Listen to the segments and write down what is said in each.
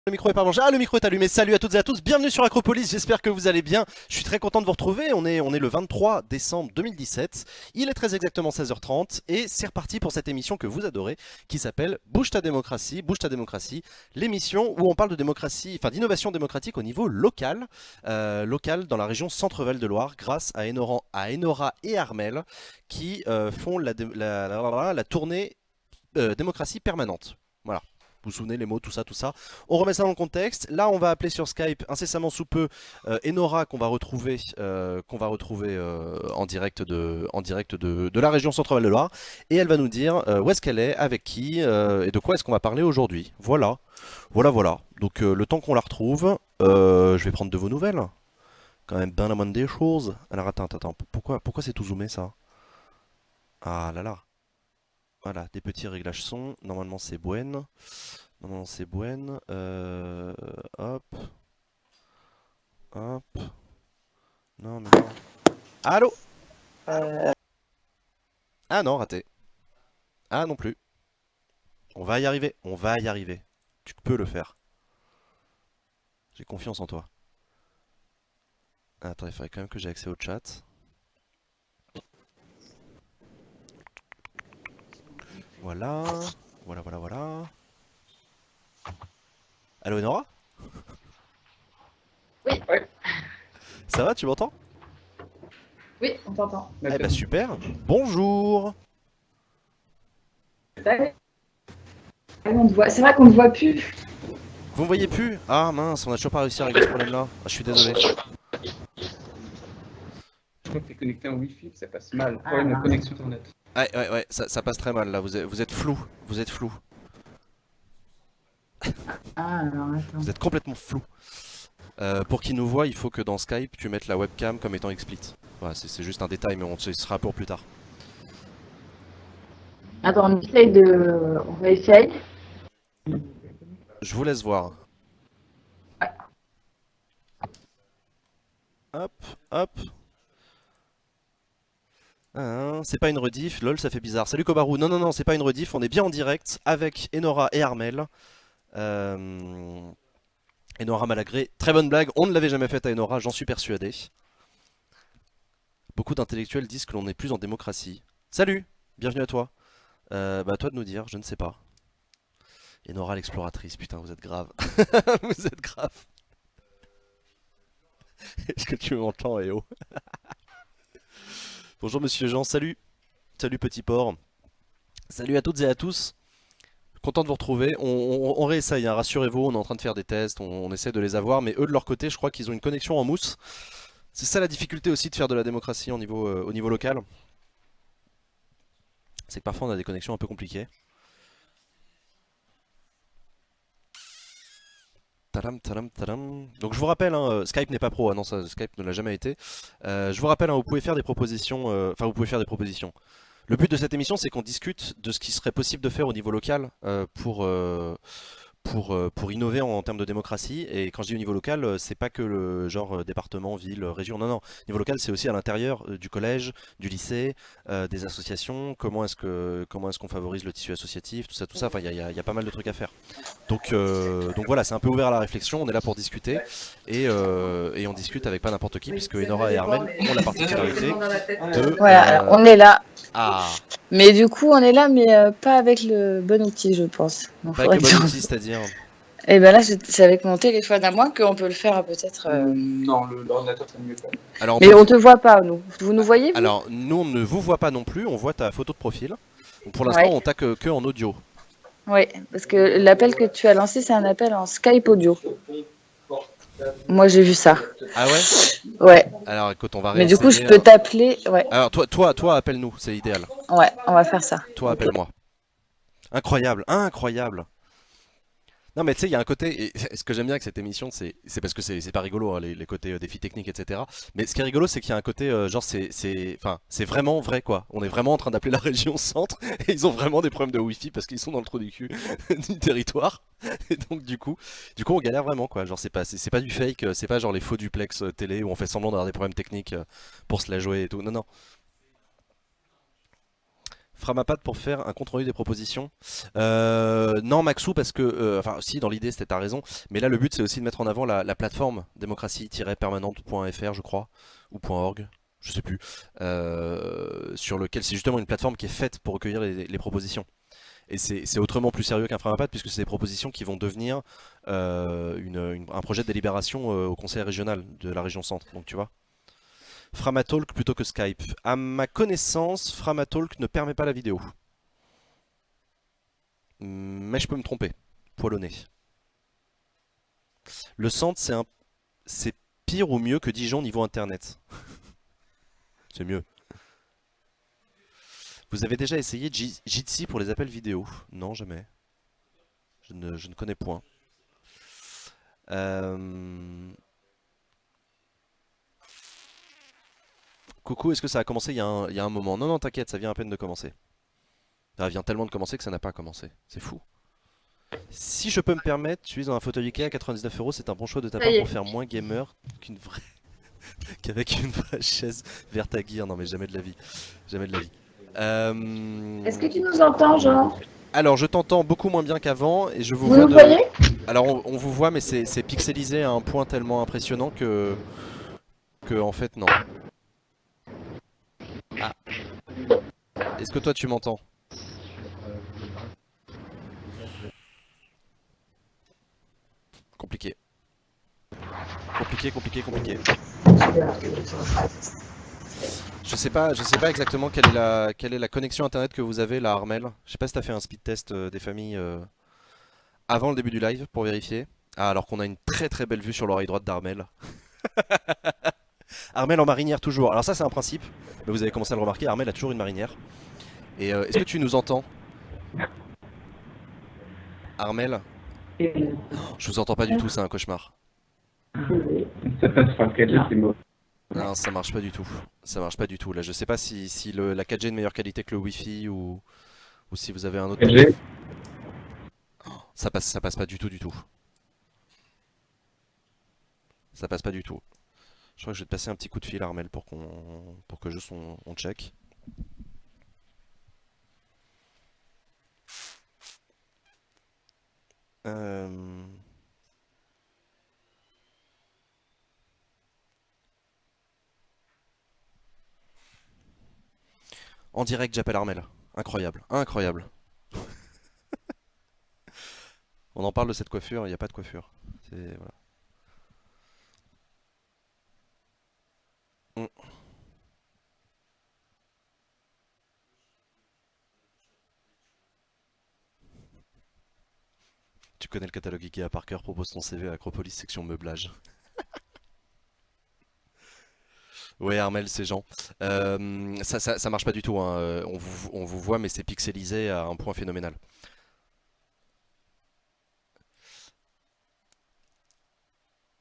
Le micro est pas branché. Ah, le micro est allumé. Salut à toutes et à tous. Bienvenue sur Acropolis. J'espère que vous allez bien. Je suis très content de vous retrouver. On est le 23 décembre 2017. Il est très exactement 16h30 et c'est reparti pour cette émission que vous adorez qui s'appelle Bouge ta démocratie. Bouge ta démocratie. L'émission où on parle de démocratie, enfin d'innovation démocratique au niveau local, local dans la région Centre-Val de Loire grâce à Enora et Armel qui font la tournée démocratie permanente. Voilà. Vous vous souvenez les mots, tout ça. On remet ça dans le contexte. Là, on va appeler sur Skype incessamment sous peu Enora qu'on va retrouver, en direct de la région Centre-Val de Loire. Et elle va nous dire où est-ce qu'elle est, avec qui et de quoi est-ce qu'on va parler aujourd'hui. Voilà. Donc le temps qu'on la retrouve, je vais prendre de vos nouvelles. Quand même bien la moindre des choses. Alors attends. Pourquoi c'est tout zoomé ça? Ah là là. Voilà, des petits réglages son. Normalement c'est Buen. Hop. Non mais non. Allô? Ah non, raté. Ah non plus. On va y arriver. Tu peux le faire. J'ai confiance en toi. Attends, il faudrait quand même que j'ai accès au chat. Voilà. Allô Nora? Oui. Ça va, tu m'entends? Oui, on t'entend. Eh bah super. Bonjour. C'est vrai qu'on ne voit plus. Vous me voyez plus? Ah mince, on a toujours pas réussi à régler ce problème là. Ah, je suis désolé. Je crois que t'es connecté en Wi-Fi, ça passe mal. Problème de connexion internet. Ouais, ça passe très mal là, vous êtes flou. Ah, alors attends. Vous êtes complètement flou. Pour qu'ils nous voient, il faut que dans Skype, tu mettes la webcam comme étant explicite. Voilà, c'est juste un détail, mais ce sera pour plus tard. Attends, on va essayer. Je vous laisse voir. Ouais. Hop. Ah, c'est pas une rediff, lol ça fait bizarre. Salut Kobaru, non, c'est pas une rediff, on est bien en direct avec Enora et Armel. Enora Malagré, très bonne blague, on ne l'avait jamais faite à Enora, j'en suis persuadé. Beaucoup d'intellectuels disent que l'on n'est plus en démocratie. Salut, bienvenue à toi. Bah à toi de nous dire, je ne sais pas. Enora l'exploratrice, putain vous êtes grave. Vous êtes grave. Est-ce que tu m'entends, Eo? Bonjour Monsieur Jean, salut petit porc. Salut à toutes et à tous. Content de vous retrouver. On réessaye, hein, rassurez-vous, on est en train de faire des tests, on essaie de les avoir, mais eux de leur côté, je crois qu'ils ont une connexion en mousse. C'est ça la difficulté aussi de faire de la démocratie au niveau local. C'est que parfois on a des connexions un peu compliquées. Tadam. Donc je vous rappelle, hein, Skype n'est pas pro, non ça, Skype ne l'a jamais été. Je vous rappelle, hein, vous pouvez faire des propositions, Le but de cette émission c'est qu'on discute de ce qui serait possible de faire au niveau local pour innover en termes de démocratie. Et quand je dis au niveau local, c'est pas que le genre département, ville, région, non. Niveau local c'est aussi à l'intérieur du collège, du lycée, des associations, comment est-ce qu'on favorise le tissu associatif, tout ça, enfin il y a pas mal de trucs à faire. Donc voilà, c'est un peu ouvert à la réflexion, on est là pour discuter et on discute avec pas n'importe qui puisque Enora et Armel ont la particularité de... Voilà, on est là. Ah. Mais du coup, on est là, mais pas avec le bon outil, je pense. Pas avec le bon outil, c'est-à-dire? Et ben là, c'est avec mon téléphone à moi qu'on peut le faire peut-être. Non, l'ordinateur c'est mieux quand même. Alors, mais on te voit pas, nous. Vous nous voyez, vous? Alors, nous, on ne vous voit pas non plus, on voit ta photo de profil. Donc, pour l'instant, on t'a que en audio. Oui, parce que l'appel que tu as lancé, c'est un appel en Skype audio. Moi, j'ai vu ça. Ah ouais? Ouais. Alors, écoute, on va réessayer. Mais du coup, je peux t'appeler. Ouais. Alors, toi, appelle-nous, c'est idéal. Ouais, on va faire ça. Toi, appelle-moi. Incroyable. Non mais tu sais, il y a un côté, et ce que j'aime bien avec cette émission, c'est parce que c'est pas rigolo, hein, les côtés défis techniques, etc. Mais ce qui est rigolo, c'est qu'il y a un côté, genre, enfin, c'est vraiment vrai, quoi. On est vraiment en train d'appeler la région centre, et ils ont vraiment des problèmes de Wi-Fi parce qu'ils sont dans le trou du cul du territoire. Et donc, du coup, on galère vraiment, quoi. Genre, c'est pas du fake, c'est pas genre les faux duplex télé où on fait semblant d'avoir des problèmes techniques pour se la jouer et tout. Non, non. Framapad pour faire un compte rendu des propositions. Non, Maxou, parce que, enfin, si, dans l'idée, c'était t'as raison, mais là, le but, c'est aussi de mettre en avant la plateforme démocratie-permanente.fr, je crois, ou .org, je sais plus, sur lequel c'est justement une plateforme qui est faite pour recueillir les propositions. Et c'est autrement plus sérieux qu'un Framapad, puisque c'est des propositions qui vont devenir un projet de délibération au conseil régional de la région centre, donc tu vois. Framatalk plutôt que Skype. À ma connaissance, Framatalk ne permet pas la vidéo. Mais je peux me tromper. Poil au nez. Le centre, c'est pire ou mieux que Dijon niveau internet. C'est mieux. Vous avez déjà essayé Jitsi pour les appels vidéo? Non, jamais. Je ne connais point. Euh, Coucou, est-ce que ça a commencé il y a un moment? Non, non, t'inquiète, ça vient à peine de commencer. Ça vient tellement de commencer que ça n'a pas commencé. C'est fou. Si je peux me permettre, tu es dans un fauteuil Ikea à 99 €, c'est un bon choix de ta Ça part y pour est. faire moins gamer qu'avec une vraie chaise verte à gear. Non mais jamais de la vie. Jamais de la vie. Est-ce que Euh, tu nous entends, Jean? Alors je t'entends beaucoup moins bien qu'avant et je vous Vous vois nous de... voyez? Alors on vous voit mais c'est pixelisé à un point tellement impressionnant que en fait non. Ah, est-ce que toi tu m'entends? Compliqué. Compliqué, compliqué, compliqué. Je sais pas exactement quelle est la connexion internet que vous avez là, Armel. Je sais pas si t'as fait un speed test des familles avant le début du live pour vérifier. Ah, alors qu'on a une très très belle vue sur l'oreille droite d'Armel. Armel en marinière toujours. Alors ça c'est un principe, mais vous avez commencé à le remarquer, Armel a toujours une marinière. Et est-ce que tu nous entends, Armel? Je vous entends pas du tout, c'est un cauchemar. Ça passe par le 4G, c'est mauvais. Non, ça marche pas du tout. Ça marche pas du tout. Là, je sais pas si la 4G est de meilleure qualité que le Wi-Fi ou si vous avez un autre 4G, téléphone. Ça passe pas du tout du tout. Ça passe pas du tout. Je crois que je vais te passer un petit coup de fil, Armel, pour que juste on check. Euh, En direct, j'appelle Armel. Incroyable, incroyable. On en parle de cette coiffure, il n'y a pas de coiffure. Voilà. Mm. Tu connais le catalogue Ikea par cœur, propose ton CV à Acropolis, section meublage. Ouais, Armel, c'est Jean. Ça marche pas du tout, hein. On vous voit, mais c'est pixelisé à un point phénoménal.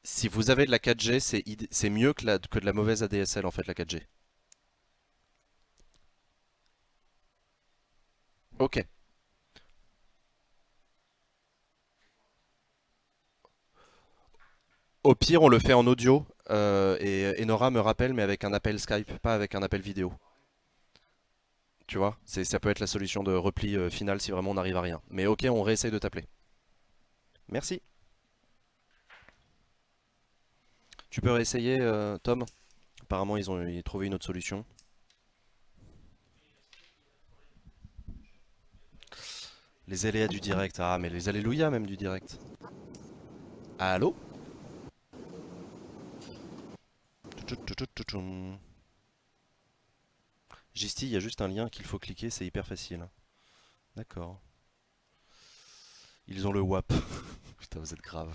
Si vous avez de la 4G, c'est mieux que de la mauvaise ADSL en fait, la 4G. Ok. Au pire, on le fait en audio. Et Nora me rappelle, mais avec un appel Skype, pas avec un appel vidéo. Tu vois, ça peut être la solution de repli final si vraiment on n'arrive à rien. Mais ok, on réessaye de t'appeler. Merci. Tu peux réessayer, Tom? Apparemment, ils ont trouvé une autre solution. Les aléas du direct. Ah, mais les alléluia même du direct. Allô? Tchou-tchou-tchou-tchou-tchoum. Gisty, il y a juste un lien qu'il faut cliquer, c'est hyper facile. D'accord. Ils ont le WAP. Putain, vous êtes grave.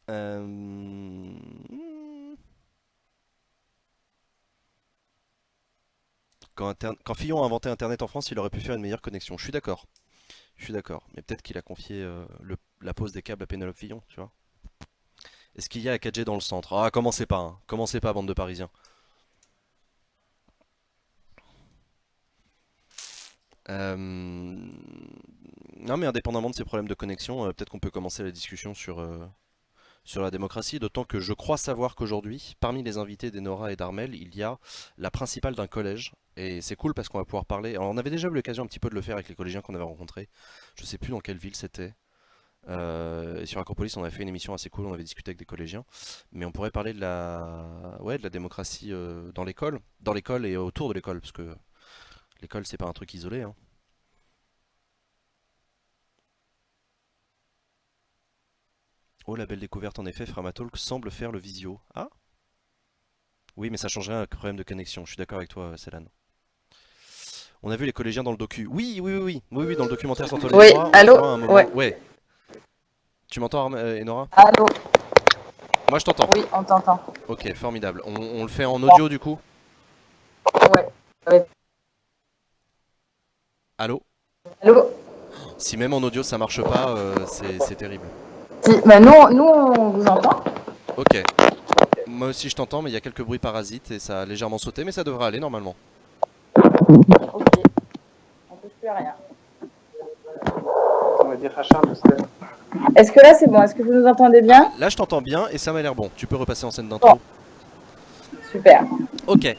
Euh... quand Fillon a inventé Internet en France, il aurait pu faire une meilleure connexion. Je suis d'accord. Je suis d'accord. Mais peut-être qu'il a confié la pose des câbles à Pénélope Fillon, tu vois. Est-ce qu'il y a la 4G dans le centre? Ah, commencez pas, hein. Commencez pas, bande de Parisiens. Non, mais indépendamment de ces problèmes de connexion, peut-être qu'on peut commencer la discussion sur la démocratie, d'autant que je crois savoir qu'aujourd'hui, parmi les invités d'Enora et d'Armel, il y a la principale d'un collège. Et c'est cool parce qu'on va pouvoir parler. Alors, on avait déjà eu l'occasion un petit peu de le faire avec les collégiens qu'on avait rencontrés. Je sais plus dans quelle ville c'était. Et sur Acropolis, on avait fait une émission assez cool, on avait discuté avec des collégiens. Mais on pourrait parler de la démocratie dans l'école et autour de l'école, parce que l'école, c'est pas un truc isolé, hein. Oh, la belle découverte, en effet, Framatalk semble faire le visio. Ah? Oui, mais ça changerait un problème de connexion. Je suis d'accord avec toi, Céline. On a vu les collégiens dans le docu. Oui, oui, oui, oui, oui, oui, dans le documentaire sur Tolède. Oui, On allô? voit un moment. Ouais. Ouais. Tu m'entends, Enora? Allô? Moi, je t'entends. Oui, on t'entend. Ok, formidable. On le fait en audio, du coup? Ouais. Ouais. Allô? Allô? Si même en audio ça marche pas, c'est terrible. Si, bah nous, on vous entend. Ok. Moi aussi je t'entends, mais il y a quelques bruits parasites et ça a légèrement sauté, mais ça devrait aller normalement. Ok. On touche plus à rien. On va dire à Charles Steph. Est-ce que là, c'est bon? Est-ce que vous nous entendez bien? Là je t'entends bien et ça m'a l'air bon. Tu peux repasser en scène d'intro. Bon. Super. Ok.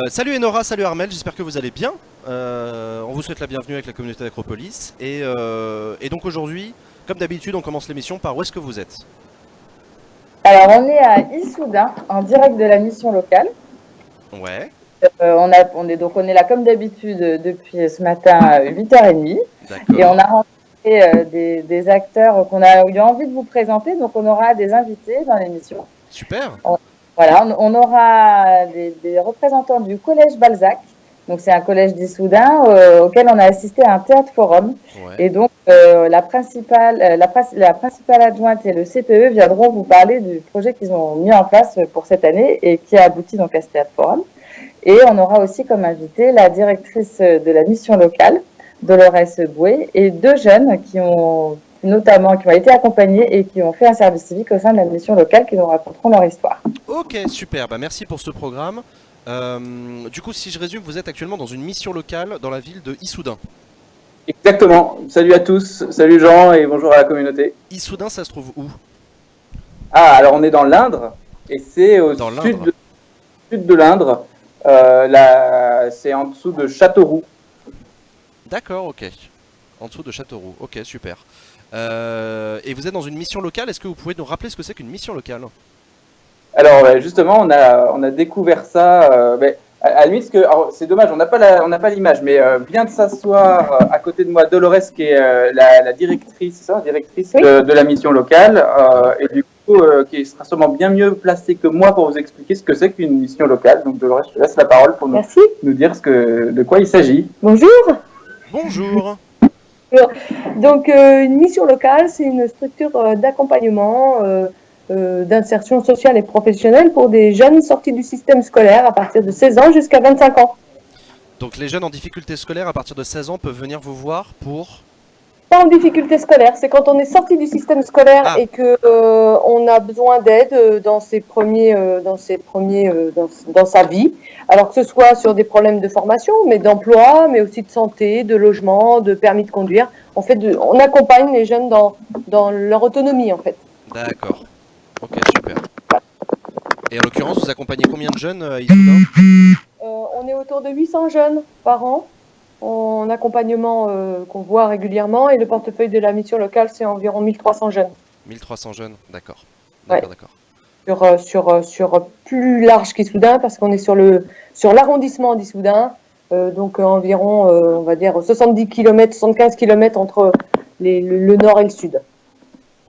Salut Enora, salut Armel, j'espère que vous allez bien. On vous souhaite la bienvenue avec la communauté d'Acropolis. Et donc aujourd'hui, comme d'habitude, on commence l'émission par où est-ce que vous êtes? Alors, on est à Issoudun, en direct de la mission locale. Ouais. On est là comme d'habitude depuis ce matin à 8h30. D'accord. Et on a rencontré des acteurs qu'on a eu envie de vous présenter. Donc, on aura des invités dans l'émission. Super. Voilà, on aura des représentants du collège Balzac. Donc, c'est un collège d'Issoudun auquel on a assisté à un théâtre forum. Ouais. Et donc, la principale adjointe et le CPE viendront vous parler du projet qu'ils ont mis en place pour cette année et qui a abouti donc à ce théâtre forum. Et on aura aussi comme invité la directrice de la mission locale, Dolores Boué, et deux jeunes qui ont été accompagnés et qui ont fait un service civique au sein de la mission locale, qui nous raconteront leur histoire. Ok, super, bah merci pour ce programme. Du coup, si je résume, vous êtes actuellement dans une mission locale dans la ville de Issoudun. Exactement. Salut à tous, salut Jean et bonjour à la communauté. Issoudun, ça se trouve où? Ah, alors on est dans l'Indre et c'est au Dans sud l'Indre. de l'Indre. C'est en dessous de Châteauroux. D'accord, ok. En dessous de Châteauroux, ok, super. Et vous êtes dans une mission locale, est-ce que vous pouvez nous rappeler ce que c'est qu'une mission locale? Alors justement, on a découvert ça. À la limite, c'est dommage, on n'a pas l'image, mais vient de s'asseoir à côté de moi Dolores, qui est la directrice, Oui. de la mission locale, et du coup, qui sera sûrement bien mieux placée que moi pour vous expliquer ce que c'est qu'une mission locale. Donc Dolores, je te laisse la parole pour Merci. nous dire de quoi il s'agit. Bonjour. Bonjour. Donc, une mission locale, c'est une structure d'accompagnement, d'insertion sociale et professionnelle pour des jeunes sortis du système scolaire à partir de 16 ans jusqu'à 25 ans. Donc les jeunes en difficulté scolaire à partir de 16 ans peuvent venir vous voir pour... Pas en difficulté scolaire, c'est quand on est sorti du système scolaire et que on a besoin d'aide dans sa vie. Alors que ce soit sur des problèmes de formation, mais d'emploi, mais aussi de santé, de logement, de permis de conduire. On accompagne les jeunes dans leur autonomie en fait. D'accord. Ok, super. Et en l'occurrence, vous accompagnez combien de jeunes à Issoudun? On est autour de 800 jeunes par an en accompagnement qu'on voit régulièrement, et le portefeuille de la mission locale, c'est environ 1300 jeunes. 1300 jeunes, d'accord. Ouais. D'accord. Sur plus large qu'Issoudun, parce qu'on est sur l'arrondissement d'Issoudun, donc environ, on va dire, 70 km, 75 km entre le nord et le sud.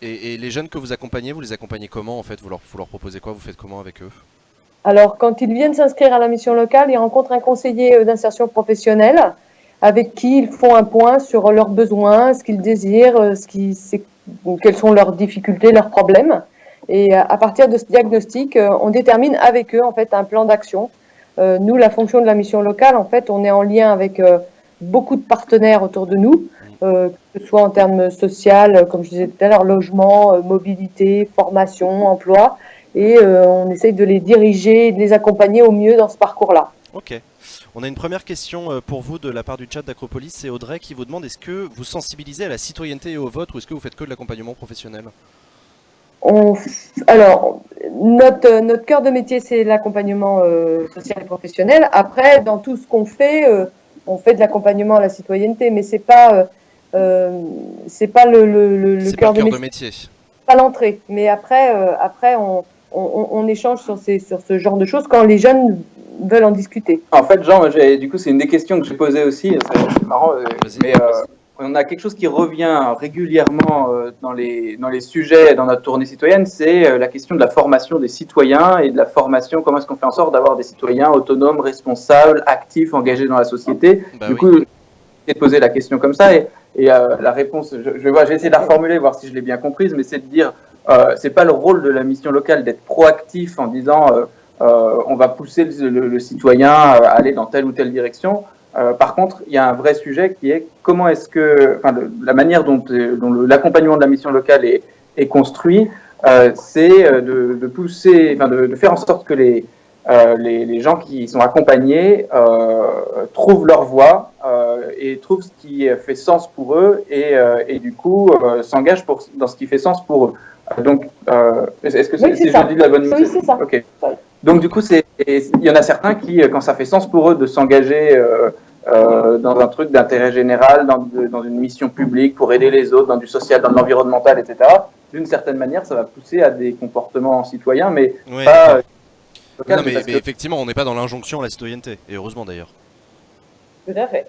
Et les jeunes que vous accompagnez, vous les accompagnez comment en fait? Vous leur proposez quoi? Vous faites comment avec eux? Alors, quand ils viennent s'inscrire à la mission locale, ils rencontrent un conseiller d'insertion professionnelle avec qui ils font un point sur leurs besoins, ce qu'ils désirent, quelles sont leurs difficultés, leurs problèmes. Et à partir de ce diagnostic, on détermine avec eux en fait un plan d'action Nous, la fonction de la mission locale, en fait, on est en lien avec beaucoup de partenaires autour de nous, que ce soit en termes social, comme je disais tout à l'heure, logement, mobilité, formation, emploi, et on essaye de les diriger et de les accompagner au mieux dans ce parcours-là. Ok. On a une première question pour vous de la part du chat d'Acropolis. C'est Audrey qui vous demande, est-ce que vous sensibilisez à la citoyenneté et au vote, ou est-ce que vous faites que de l'accompagnement professionnel? Alors, notre cœur de métier, c'est l'accompagnement social et professionnel. Après, dans tout ce qu'on fait, on fait de l'accompagnement à la citoyenneté, mais c'est pas le cœur de métier. Pas l'entrée. Mais après, on échange sur ce genre de choses quand les jeunes veulent en discuter. En fait, Jean, du coup, c'est une des questions que j'ai posées aussi. C'est marrant, mais on a quelque chose qui revient régulièrement dans les sujets, dans notre tournée citoyenne, c'est la question de la formation des citoyens et de la formation, comment est-ce qu'on fait en sorte d'avoir des citoyens autonomes, responsables, actifs, engagés dans la société. Du coup, j'ai posé la question comme ça et la réponse, je vais essayer de la reformuler, voir si je l'ai bien comprise, mais c'est de dire, c'est pas le rôle de la mission locale d'être proactif en disant on va pousser le citoyen à aller dans telle ou telle direction. Par contre, il y a un vrai sujet qui est comment est-ce que, la manière dont l'accompagnement de la mission locale est construit, c'est de pousser, de faire en sorte que les gens qui sont accompagnés trouvent leur voie et trouvent ce qui fait sens pour eux et du coup s'engagent dans ce qui fait sens pour eux. Donc, est-ce que je dis de la bonne manière? Oui, c'est ça. Okay. Donc du coup, il y en a certains qui, quand ça fait sens pour eux de s'engager dans un truc d'intérêt général, dans une mission publique pour aider les autres, dans du social, dans l'environnemental, etc., d'une certaine manière, ça va pousser à des comportements citoyens, mais pas... non, mais effectivement, on n'est pas dans l'injonction à la citoyenneté, et heureusement d'ailleurs. Tout à fait.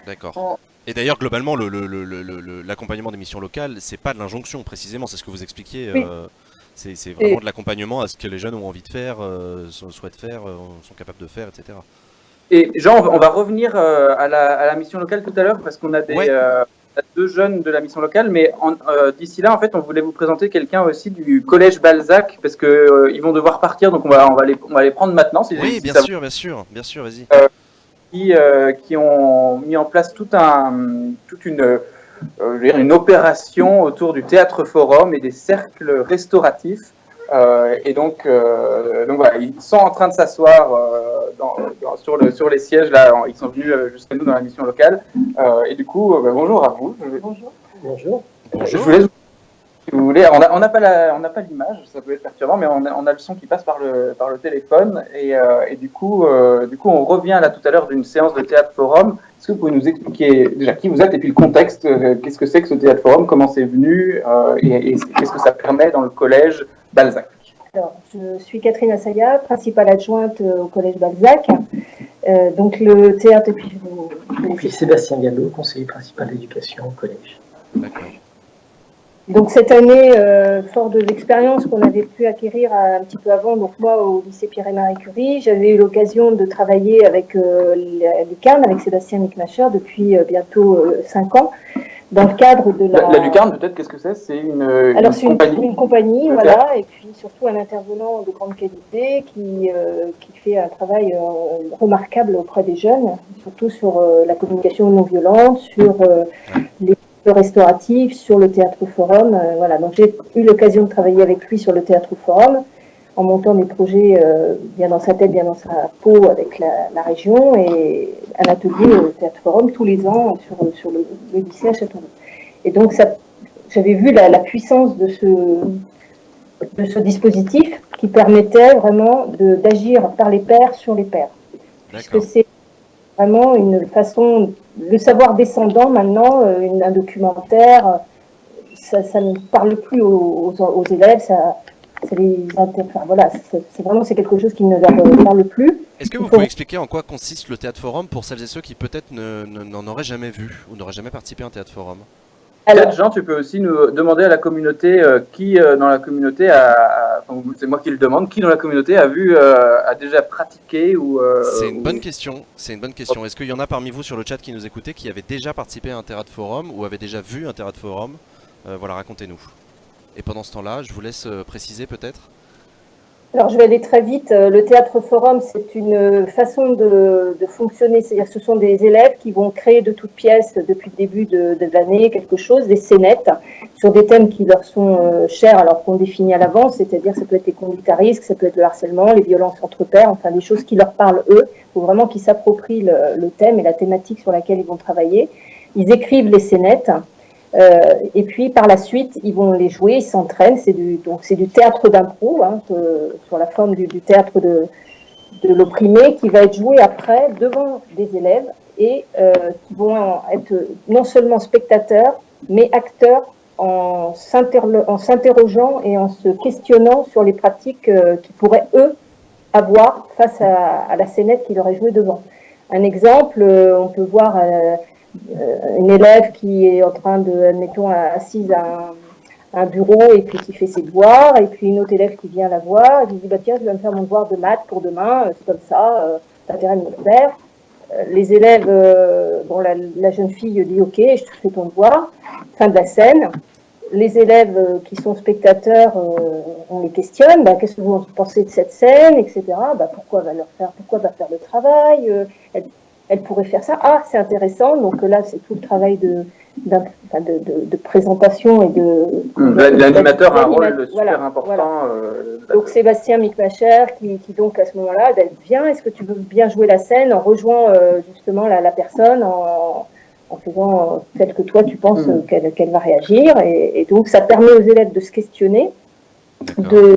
D'accord. Et d'ailleurs, globalement, l'accompagnement des missions locales, c'est pas de l'injonction, précisément, c'est ce que vous expliquiez. Oui. C'est vraiment de l'accompagnement à ce que les jeunes ont envie de faire, souhaitent faire, sont capables de faire, etc. Et Jean, on va revenir à la mission locale tout à l'heure, parce qu'on a deux jeunes de la mission locale, mais d'ici là, en fait, on voulait vous présenter quelqu'un aussi du collège Balzac, parce que ils vont devoir partir, donc on va les prendre maintenant. Oui, bien sûr, vas-y. Qui ont mis en place toute une opération autour du théâtre forum et des cercles restauratifs. Et donc voilà, ils sont en train de s'asseoir sur les sièges là. Ils sont venus jusqu'à nous dans la mission locale. Et du coup, bonjour à vous. Bonjour. Je vous laisse, si vous voulez. On n'a pas l'image, ça peut être perturbant, mais on a le son qui passe par le téléphone. Et du coup, on revient là tout à l'heure d'une séance de théâtre forum. Est-ce que vous pouvez nous expliquer déjà qui vous êtes et puis le contexte, qu'est-ce que c'est que ce théâtre forum, comment c'est venu et qu'est-ce que ça permet dans le collège Balzac? Alors, je suis Catherine Assaya, principale adjointe au collège Balzac. Donc le théâtre et puis Sébastien Gallo, conseiller principal d'éducation au collège. D'accord. Donc cette année, fort de l'expérience qu'on avait pu acquérir un petit peu avant, donc moi au lycée Pierre et Marie Curie, j'avais eu l'occasion de travailler avec Lucarne, avec Sébastien Micmacher depuis bientôt 5 ans, dans le cadre de la Lucarne, peut-être, qu'est-ce que c'est? C'est une compagnie, voilà, et puis surtout un intervenant de grande qualité qui fait un travail remarquable auprès des jeunes, surtout sur la communication non violente, sur les restauratifs, sur le théâtre forum. Voilà, donc j'ai eu l'occasion de travailler avec lui sur le théâtre forum, en montant des projets bien dans sa tête, bien dans sa peau avec la région, et un atelier au théâtre forum tous les ans sur le lycée à Châteauroux. Et donc j'avais vu la puissance de ce dispositif qui permettait vraiment d'agir par les pairs sur les pairs. Puisque c'est vraiment une façon, le savoir descendant maintenant, un documentaire, ça ne parle plus aux élèves, ça les enfin, voilà, c'est quelque chose qui ne leur parle plus. Est-ce que vous pouvez expliquer en quoi consiste le théâtre forum pour celles et ceux qui peut-être n'en auraient jamais vu ou n'auraient jamais participé à un théâtre forum? Alors, Jean, tu peux aussi nous demander à la communauté qui dans la communauté c'est moi qui le demande, qui dans la communauté a déjà pratiqué ou C'est une bonne question. Est-ce qu'il y en a parmi vous sur le chat qui nous écoutaient qui avaient déjà participé à un théâtre forum ou avaient déjà vu un théâtre forum? Voilà, racontez-nous. Et pendant ce temps-là, je vous laisse préciser peut-être. Alors, je vais aller très vite. Le théâtre forum, c'est une façon de fonctionner. C'est-à-dire que ce sont des élèves qui vont créer de toutes pièces, depuis le début de l'année, quelque chose, des scénettes, sur des thèmes qui leur sont chers, alors qu'on définit à l'avance. C'est-à-dire que ça peut être les conduites à risque, ça peut être le harcèlement, les violences entre pairs, enfin des choses qui leur parlent eux. Il faut vraiment qu'ils s'approprient le thème et la thématique sur laquelle ils vont travailler. Ils écrivent les scénettes. Et puis par la suite, ils vont les jouer, ils s'entraînent. C'est du théâtre d'impro, hein, sur la forme du théâtre de l'opprimé, qui va être joué après devant des élèves et qui vont être non seulement spectateurs, mais acteurs en s'interrogeant et en se questionnant sur les pratiques qu'ils pourraient eux avoir face à la scénette qui leur est jouée devant. Un exemple, on peut voir une élève qui est en train de, admettons, assise à un bureau et puis qui fait ses devoirs, et puis une autre élève qui vient la voir et qui dit bah tiens, je vais me faire mon devoir de maths pour demain, c'est comme ça, t'as intérêt de me le faire. Les élèves, la jeune fille dit ok, je te fais ton devoir, fin de la scène. Les élèves qui sont spectateurs, on les questionne, bah, qu'est-ce que vous pensez de cette scène, etc. Bah, pourquoi va faire le travail, elle pourrait faire ça. Ah, c'est intéressant. Donc là, c'est tout le travail de présentation et de. L'animateur a un rôle super important. Voilà. Donc Sébastien Micmacher, qui donc à ce moment-là, vient. Est-ce que tu veux bien jouer la scène en rejoignant justement la personne en faisant tel que toi tu penses qu'elle va réagir, et donc ça permet aux élèves de se questionner, de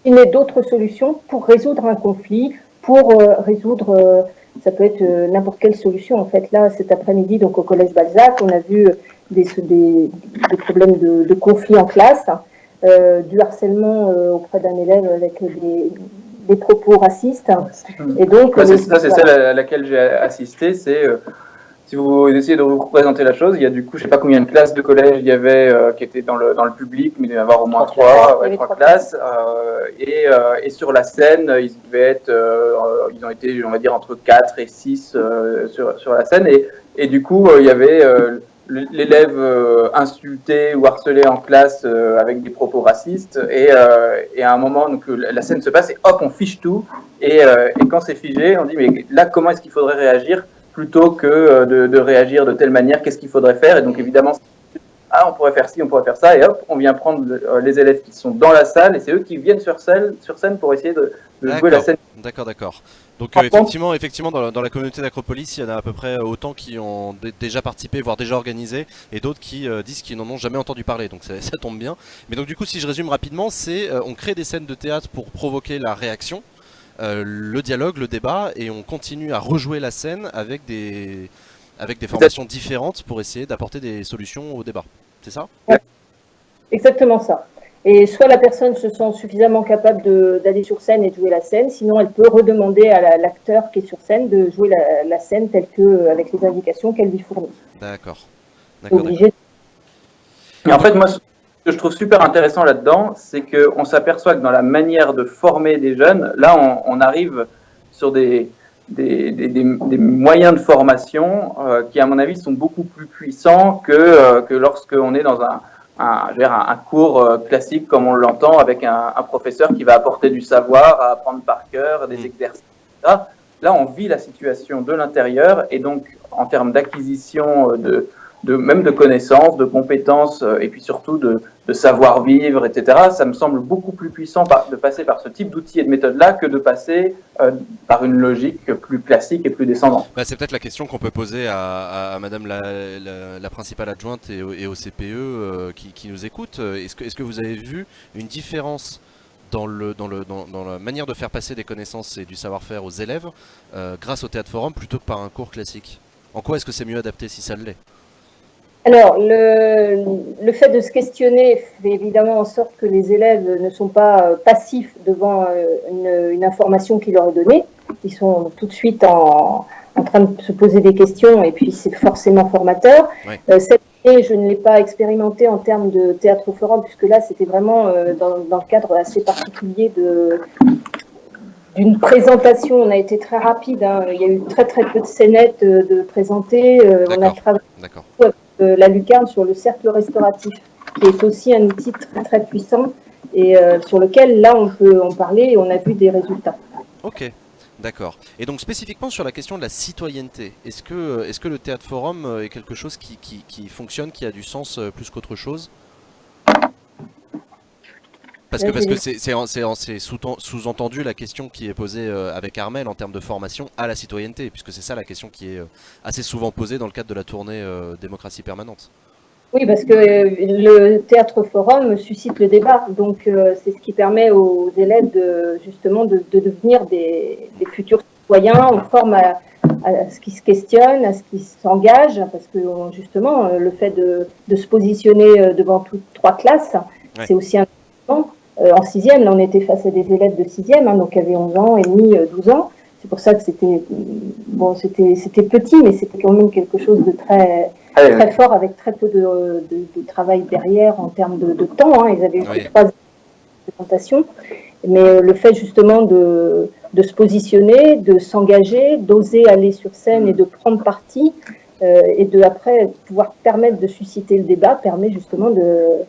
imaginer d'autres solutions pour résoudre un conflit, pour résoudre. Ça peut être n'importe quelle solution. En fait, là, cet après-midi, donc au Collège Balzac, on a vu des problèmes de conflit en classe, du harcèlement auprès d'un élève avec des propos racistes. Et donc, c'est celle à laquelle j'ai assisté. C'est si vous essayez de vous représenter la chose, il y a du coup, je sais pas combien de classes de collège il y avait qui étaient dans le public, mais il devait y avoir au moins trois classes. Et sur la scène, ils ont été, on va dire, entre 4 et 6 sur la scène. Et du coup, il y avait l'élève insulté ou harcelé en classe avec des propos racistes. Et à un moment, donc, la scène se passe et hop, on fiche tout. Et quand c'est figé, on dit, mais là, comment est-ce qu'il faudrait réagir plutôt que de réagir de telle manière, qu'est-ce qu'il faudrait faire? Et donc évidemment, on pourrait faire ci, on pourrait faire ça, et hop, on vient prendre les élèves qui sont dans la salle, et c'est eux qui viennent sur scène pour essayer de jouer la scène. D'accord. Donc effectivement dans la communauté d'Acropolis, il y en a à peu près autant qui ont déjà participé, voire déjà organisé, et d'autres qui disent qu'ils n'en ont jamais entendu parler, donc ça tombe bien. Mais donc du coup, si je résume rapidement, c'est on crée des scènes de théâtre pour provoquer la réaction, le dialogue, le débat, et on continue à rejouer la scène avec des formations différentes pour essayer d'apporter des solutions au débat. C'est ça? Ouais. Exactement ça. Et soit la personne se sent suffisamment capable d'aller sur scène et de jouer la scène, sinon elle peut redemander à l'acteur qui est sur scène de jouer la scène telle que, avec les indications qu'elle lui fournit. D'accord. Et en fait, moi, ce que je trouve super intéressant là-dedans, c'est qu'on s'aperçoit que dans la manière de former des jeunes, là, on arrive sur des moyens de formation qui, à mon avis, sont beaucoup plus puissants que lorsqu'on est dans un cours classique comme on l'entend, avec un professeur qui va apporter du savoir à apprendre par cœur, des exercices, etc. Là, on vit la situation de l'intérieur, et donc, en termes d'acquisition même de connaissances, de compétences, et puis surtout de savoir-vivre, etc. Ça me semble beaucoup plus puissant de passer par ce type d'outils et de méthodes-là que de passer par une logique plus classique et plus descendante. C'est peut-être la question qu'on peut poser à Madame la principale adjointe et au CPE qui nous écoute. Est-ce que vous avez vu une différence dans la manière de faire passer des connaissances et du savoir-faire aux élèves grâce au théâtre forum plutôt que par un cours classique? En quoi est-ce que c'est mieux adapté si ça l'est? Alors, le fait de se questionner fait évidemment en sorte que les élèves ne sont pas passifs devant une information qui leur est donnée. Ils sont tout de suite en train de se poser des questions, et puis c'est forcément formateur. Ouais. Cette année, je ne l'ai pas expérimenté en termes de théâtre forum, puisque là, c'était vraiment dans le cadre assez particulier d'une présentation. On a été très rapide, hein. Il y a eu très peu de scénettes de présenter. On a travaillé la lucarne sur le cercle restauratif, qui est aussi un outil très puissant et sur lequel, là, on peut en parler et on a vu des résultats. Ok, d'accord. Et donc spécifiquement sur la question de la citoyenneté, est-ce que le Théâtre Forum est quelque chose qui fonctionne, qui a du sens plus qu'autre chose? Parce que c'est sous-entendu la question qui est posée avec Armel en termes de formation à la citoyenneté, puisque c'est ça la question qui est assez souvent posée dans le cadre de la tournée Démocratie Permanente. Oui, parce que le Théâtre Forum suscite le débat, donc c'est ce qui permet aux élèves justement de devenir des futurs citoyens. On forme à ce qui se questionne, à ce qui s'engage, parce que justement le fait de se positionner devant trois classes, ouais, c'est aussi important. En sixième, là on était face à des élèves de sixième, donc qui avaient 11 ans et demi, 12 ans. C'est pour ça que c'était petit, mais c'était quand même quelque chose de très fort, avec très peu de travail derrière en termes de temps. Ils avaient eu 3 présentations, mais le fait justement de se positionner, de s'engager, d'oser aller sur scène et de prendre parti, et de après pouvoir permettre de susciter le débat, permet justement de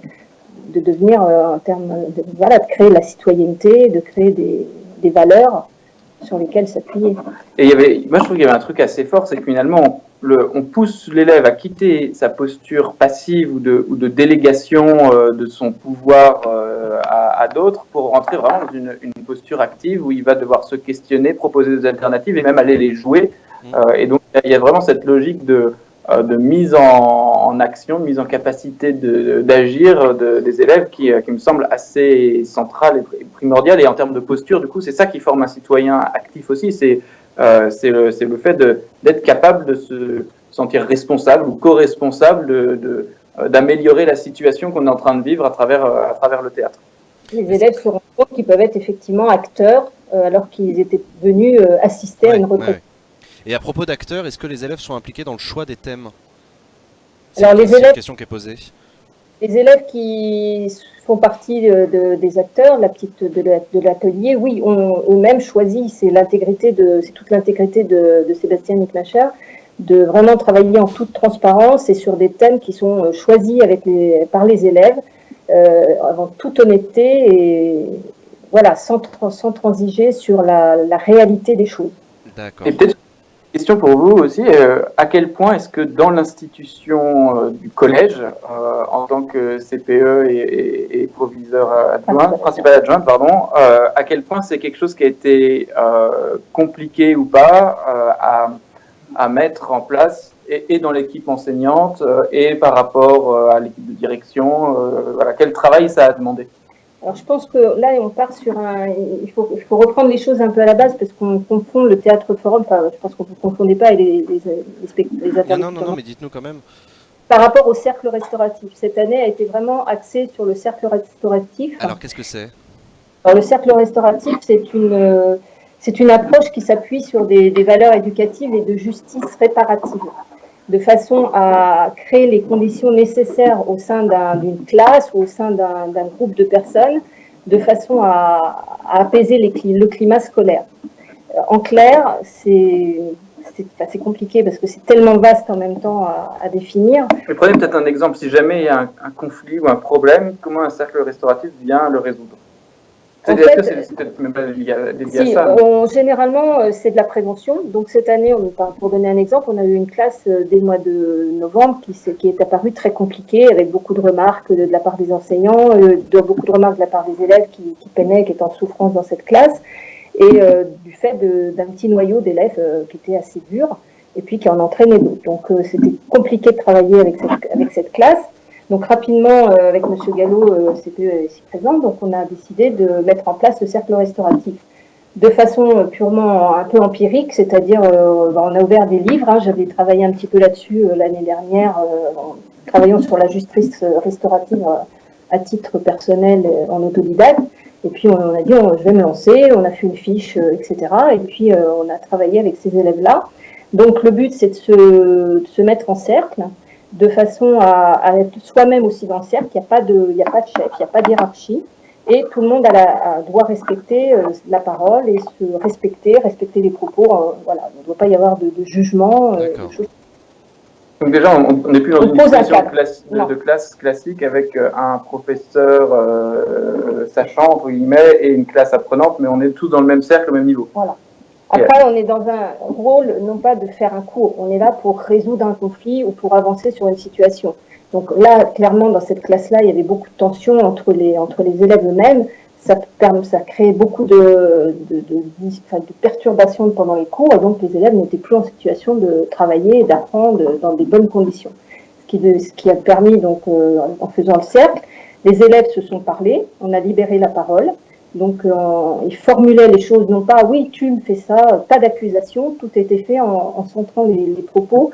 devenir en termes de créer la citoyenneté, de créer des valeurs sur lesquelles s'appuyer. Et moi je trouve qu'il y avait un truc assez fort, c'est que finalement on pousse l'élève à quitter sa posture passive ou de délégation de son pouvoir à d'autres pour rentrer vraiment dans une posture active où il va devoir se questionner, proposer des alternatives et même aller les jouer. Et donc il y a vraiment cette logique de mise en action, de mise en capacité d'agir des élèves qui me semble assez centrale et primordiale. Et en termes de posture, du coup, c'est ça qui forme un citoyen actif aussi. C'est le fait d'être capable de se sentir responsable ou co-responsable d'améliorer la situation qu'on est en train de vivre à travers le théâtre. Les élèves se rendent compte qu'ils peuvent être effectivement acteurs alors qu'ils étaient venus assister à une retraite. Et à propos d'acteurs, est-ce que les élèves sont impliqués dans le choix des thèmes? Alors, c'est une question qui est posée. Les élèves qui font partie des acteurs, de l'atelier, oui, ont eux-mêmes choisi, c'est toute l'intégrité de Sébastien Nickmacher, de vraiment travailler en toute transparence et sur des thèmes qui sont choisis par les élèves, avant toute honnêteté et voilà, sans transiger sur la réalité des choses. D'accord. Et peut-être question pour vous aussi, à quel point est-ce que dans l'institution du collège, en tant que CPE et proviseur principal adjoint, à quel point c'est quelque chose qui a été compliqué ou pas à mettre en place et dans l'équipe enseignante et par rapport à l'équipe de direction, quel travail ça a demandé? Alors, je pense que là, on part sur il faut reprendre les choses un peu à la base parce qu'on confond le Théâtre Forum, enfin, je pense qu'on ne confondait pas les non, mais dites-nous quand même. Par rapport au cercle restauratif. Cette année a été vraiment axée sur le cercle restauratif. Alors, qu'est-ce que c'est? Alors, le cercle restauratif, c'est une approche qui s'appuie sur des valeurs éducatives et de justice réparative, de façon à créer les conditions nécessaires au sein d'une classe ou au sein d'un groupe de personnes, de façon à apaiser le climat scolaire. En clair, c'est compliqué parce que c'est tellement vaste en même temps à définir. Mais prenez peut-être un exemple, si jamais il y a un conflit ou un problème, comment un cercle restauratif vient le résoudre? C'est peut-être même pas dédié à ça. Généralement, c'est de la prévention. Donc cette année, pour donner un exemple, on a eu une classe dès le mois de novembre qui est apparue très compliquée, avec beaucoup de remarques de la part des enseignants, beaucoup de remarques de la part des élèves qui peinaient, qui étaient en souffrance dans cette classe, et du fait d'un petit noyau d'élèves qui était assez dur, et puis qui en entraînait d'autres. Donc c'était compliqué de travailler avec cette classe. Donc rapidement, avec M. Gallo, CPE ici présent, donc on a décidé de mettre en place le cercle restauratif de façon purement un peu empirique, c'est-à-dire on a ouvert des livres, j'avais travaillé un petit peu là-dessus l'année dernière, en travaillant sur la justice restaurative à titre personnel en autodidacte, et puis on a dit je vais me lancer, on a fait une fiche, etc. Et puis on a travaillé avec ces élèves-là. Donc le but c'est de se mettre en cercle, de façon à être soi-même aussi dans le cercle, il n'y a pas de chef, il n'y a pas de hiérarchie, et tout le monde doit respecter la parole et se respecter les propos, voilà, il ne doit pas y avoir de jugement. Donc déjà, on n'est plus dans On une pose un situation cadre. de classe classique avec un professeur sachant, entre guillemets, et une classe apprenante, mais on est tous dans le même cercle, au même niveau. Voilà. Après, on est dans un rôle, non pas de faire un cours, on est là pour résoudre un conflit ou pour avancer sur une situation. Donc là, clairement, dans cette classe-là, il y avait beaucoup de tensions entre les élèves eux-mêmes. Ça crée beaucoup de perturbations pendant les cours, et donc les élèves n'étaient plus en situation de travailler et d'apprendre dans des bonnes conditions. Ce qui a permis, donc, en faisant le cercle, les élèves se sont parlé, on a libéré la parole. Donc, ils formulaient les choses, non pas « oui, tu me fais ça », pas d'accusation, tout était fait en centrant les propos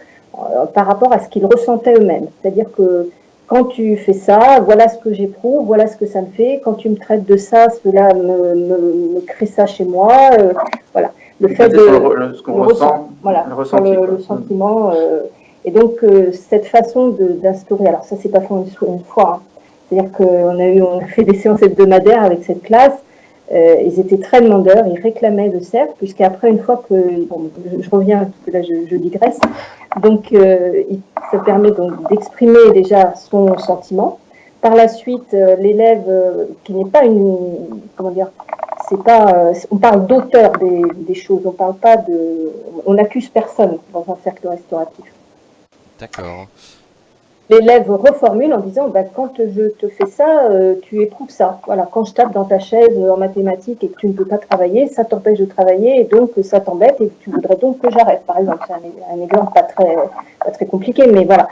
par rapport à ce qu'ils ressentaient eux-mêmes. C'est-à-dire que quand tu fais ça, voilà ce que j'éprouve, voilà ce que ça me fait, quand tu me traites de ça, cela me crée ça chez moi. Voilà. Le fait de... ce qu'on ressent, voilà, le sentiment. Et donc, cette façon d'instaurer, alors ça, c'est pas fait une fois, hein. C'est-à-dire qu'on a fait des séances hebdomadaires avec cette classe. Ils étaient très demandeurs, ils réclamaient le cercle, puisqu'après, une fois que... Bon, je reviens, parce que là, je digresse. Donc, ça permet donc d'exprimer déjà son sentiment. Par la suite, l'élève, qui n'est pas une... Comment dire, c'est pas... on parle d'auteur des choses, on parle pas de... On n'accuse personne dans un cercle restauratif. D'accord. L'élève reformule en disant quand je te fais ça, tu éprouves ça. Voilà, quand je tape dans ta chaise en mathématiques et que tu ne peux pas travailler, ça t'empêche de travailler et donc ça t'embête et tu voudrais donc que j'arrête. Par exemple, c'est un exemple pas très compliqué, mais voilà.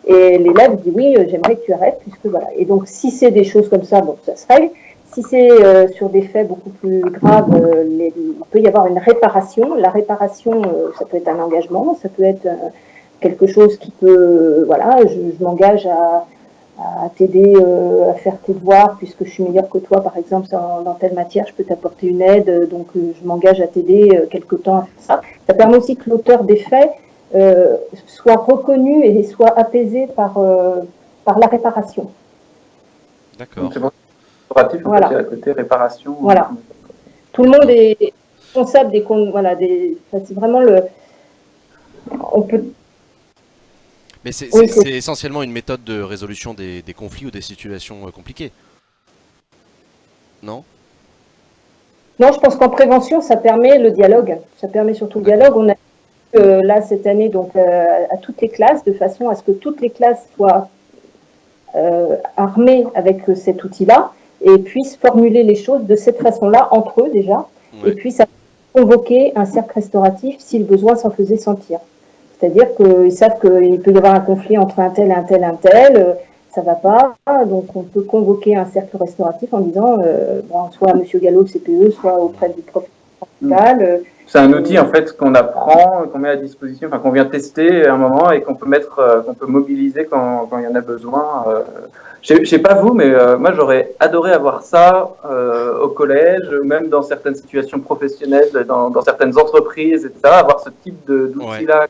Et l'élève dit oui, j'aimerais que tu arrêtes puisque voilà. Et donc si c'est des choses comme ça, bon, ça se règle. Si c'est sur des faits beaucoup plus graves, il peut y avoir une réparation. La réparation, ça peut être un engagement, ça peut être quelque chose qui peut, voilà, je m'engage à t'aider à faire tes devoirs puisque je suis meilleure que toi, par exemple, dans telle matière, je peux t'apporter une aide, donc je m'engage à t'aider quelque temps à faire ça. Ça permet aussi que l'auteur des faits soit reconnu et soit apaisé par la réparation. D'accord. C'est bon. Restauratif, en fait, il y a le côté réparation. Voilà. Tout le monde est responsable c'est vraiment on peut... Mais c'est Oui, essentiellement une méthode de résolution des conflits ou des situations compliquées. Non ? Non, je pense qu'en prévention, ça permet le dialogue. Ça permet surtout le dialogue. On a là cette année donc à toutes les classes, de façon à ce que toutes les classes soient armées avec cet outil-là et puissent formuler les choses de cette façon-là entre eux déjà. Ouais. Et puis ça convoquer un cercle restauratif si le besoin s'en faisait sentir. C'est-à-dire qu'ils savent qu'il peut y avoir un conflit entre un tel, ça va pas, donc on peut convoquer un cercle restauratif en disant, soit à M. Gallo, le CPE, soit auprès du professeur principal. C'est un outil en fait qu'on apprend, qu'on met à disposition, qu'on vient tester à un moment et qu'on peut qu'on peut mobiliser quand il y en a besoin. Je sais pas vous, mais moi j'aurais adoré avoir ça au collège, même dans certaines situations professionnelles, dans certaines entreprises, etc. Avoir ce type d'outil-là. Ouais.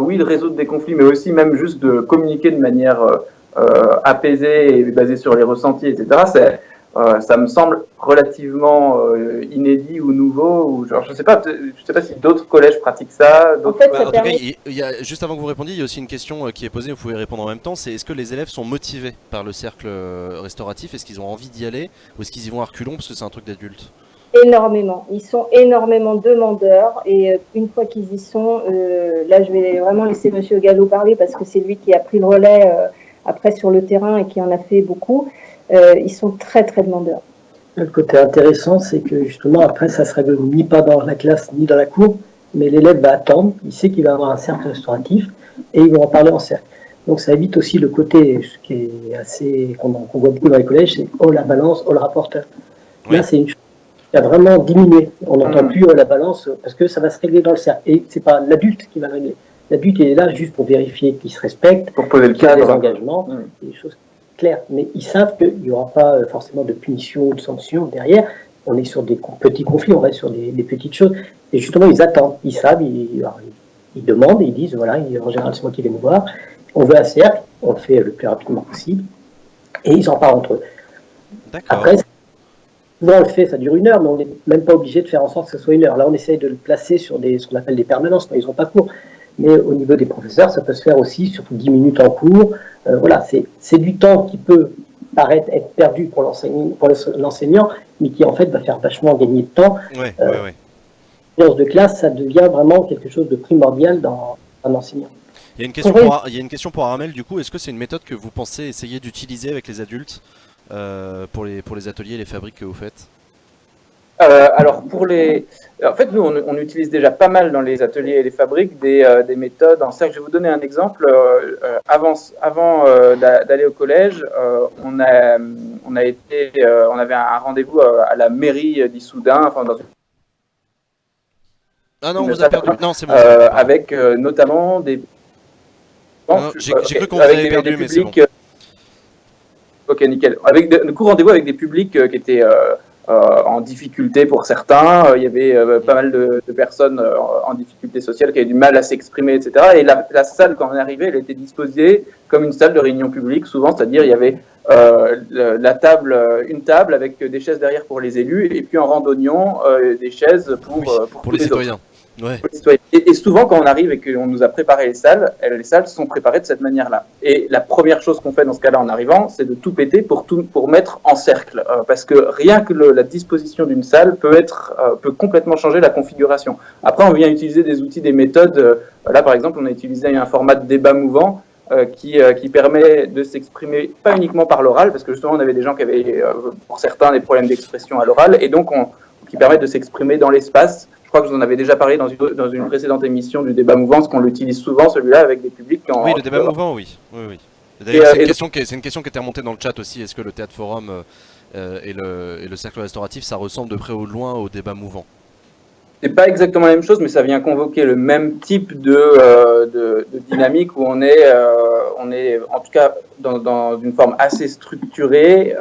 Oui, de résoudre des conflits, mais aussi même juste de communiquer de manière apaisée et basée sur les ressentis, etc. Ça me semble relativement inédit ou nouveau. Ou genre, je sais pas si d'autres collèges pratiquent ça. En fait, en tout cas, juste avant que vous répondiez, il y a aussi une question qui est posée, vous pouvez répondre en même temps, c'est est-ce que les élèves sont motivés par le cercle restauratif? Est-ce qu'ils ont envie d'y aller? Ou est-ce qu'ils y vont à reculons parce que c'est un truc d'adulte? Énormément. Ils sont énormément demandeurs et une fois qu'ils y sont, là je vais vraiment laisser Monsieur Gallo parler parce que c'est lui qui a pris le relais après sur le terrain et qui en a fait beaucoup. Ils sont très très demandeurs. Le côté intéressant, c'est que justement après ça ne se règle ni pas dans la classe ni dans la cour, mais l'élève va attendre, il sait qu'il va avoir un cercle restauratif et ils vont en parler en cercle. Donc ça évite aussi le côté, ce qui est assez qu'on voit beaucoup dans les collèges, c'est oh la balance, oh le rapporteur. Oui. Là c'est une chose qui a vraiment diminué. On n'entend plus la balance parce que ça va se régler dans le cercle. Et c'est pas l'adulte qui va régler. L'adulte est là juste pour vérifier qu'il se respecte, pour poser le cadre, des engagements, des choses claires. Mais ils savent qu'il n'y aura pas forcément de punition ou de sanction derrière. On est sur des petits conflits, on reste sur des petites choses. Et justement, ils attendent, ils savent, ils demandent, ils disent, voilà, en général, c'est moi qui vais nous voir. On veut un cercle, on le fait le plus rapidement possible. Et ils en parlent entre eux. Après, souvent on le fait, ça dure 1 heure, mais on n'est même pas obligé de faire en sorte que ce soit 1 heure. Là, on essaye de le placer sur ce qu'on appelle des permanences, quand ils n'ont pas cours. mais au niveau des professeurs, ça peut se faire aussi sur 10 minutes en cours. Voilà, c'est du temps qui peut paraître être perdu pour l'enseignant, mais qui en fait va faire vachement gagner de temps. Ouais. L'ambiance de classe, ça devient vraiment quelque chose de primordial dans un enseignant. Il y a une question pour Armel, du coup, est-ce que c'est une méthode que vous pensez essayer d'utiliser avec les adultes pour les ateliers et les fabriques que vous faites? Alors en fait, nous, on utilise déjà pas mal dans les ateliers et les fabriques des méthodes en cercle. Je vais vous donner un exemple. Avant d'aller au collège, on avait un rendez-vous à la mairie d'Issoudun, enfin dans Ah non, on vous a perdu. Non, c'est bon. Avec notamment des. J'ai cru qu'on vous avait perdu, mais c'est bon. Ok, nickel. Avec de rendez-vous avec des publics qui étaient en difficulté pour certains. Il y avait pas mal de personnes en difficulté sociale qui avaient du mal à s'exprimer, etc. Et la salle, quand on est arrivé, elle était disposée comme une salle de réunion publique, souvent, c'est-à-dire il y avait une table avec des chaises derrière pour les élus, et puis en randonnion, des chaises pour les citoyens. Ouais. Et souvent, quand on arrive et qu'on nous a préparé les salles sont préparées de cette manière-là. Et la première chose qu'on fait dans ce cas-là en arrivant, c'est de tout péter pour mettre en cercle. Parce que rien que la disposition d'une salle peut complètement changer la configuration. Après, on vient utiliser des outils, des méthodes. Là, par exemple, on a utilisé un format de débat mouvant qui permet de s'exprimer pas uniquement par l'oral, parce que justement, on avait des gens qui avaient, pour certains, des problèmes d'expression à l'oral, et donc qui permet de s'exprimer dans l'espace. Je crois que je vous en avais déjà parlé dans une précédente émission du débat mouvant, parce qu'on l'utilise souvent, celui-là, avec des publics qui Oui, le débat mouvant, oui. D'ailleurs, c'est une question qui était remontée dans le chat aussi. Est-ce que le théâtre forum et le cercle restauratif, ça ressemble de près ou de loin au débat mouvant? C'est pas exactement la même chose, mais ça vient convoquer le même type de dynamique où on est en tout cas dans une forme assez structurée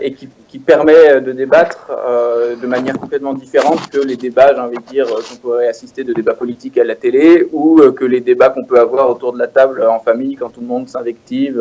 et qui permet de débattre de manière complètement différente que les débats, j'ai envie de dire, qu'on pourrait assister de débats politiques à la télé ou que les débats qu'on peut avoir autour de la table en famille quand tout le monde s'invective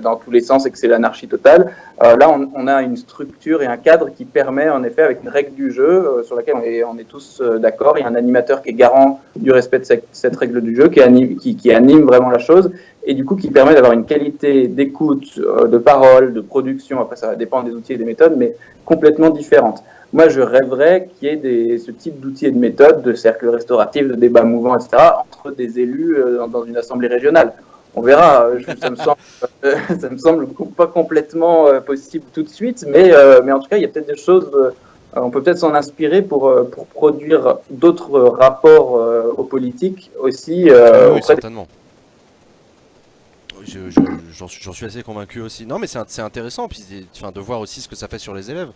dans tous les sens et que c'est l'anarchie totale. Là, on a une structure et un cadre qui permet, en effet, avec une règle du jeu sur laquelle on est tous d'accord. Il y a un animateur qui est garant du respect de cette règle du jeu, qui anime vraiment la chose, et du coup qui permet d'avoir une qualité d'écoute, de parole, de production, après ça va dépendre des outils et des méthodes, mais complètement différente. Moi, je rêverais qu'il y ait ce type d'outils et de méthodes, de cercles restauratifs, de débats mouvants, etc., entre des élus dans une assemblée régionale. On verra, ça me semble pas complètement possible tout de suite, mais en tout cas, il y a peut-être des choses, on peut peut-être s'en inspirer pour produire d'autres rapports aux politiques aussi. Oui, certainement. J'en suis assez convaincu aussi. Non, mais c'est intéressant puis, de voir aussi ce que ça fait sur les élèves.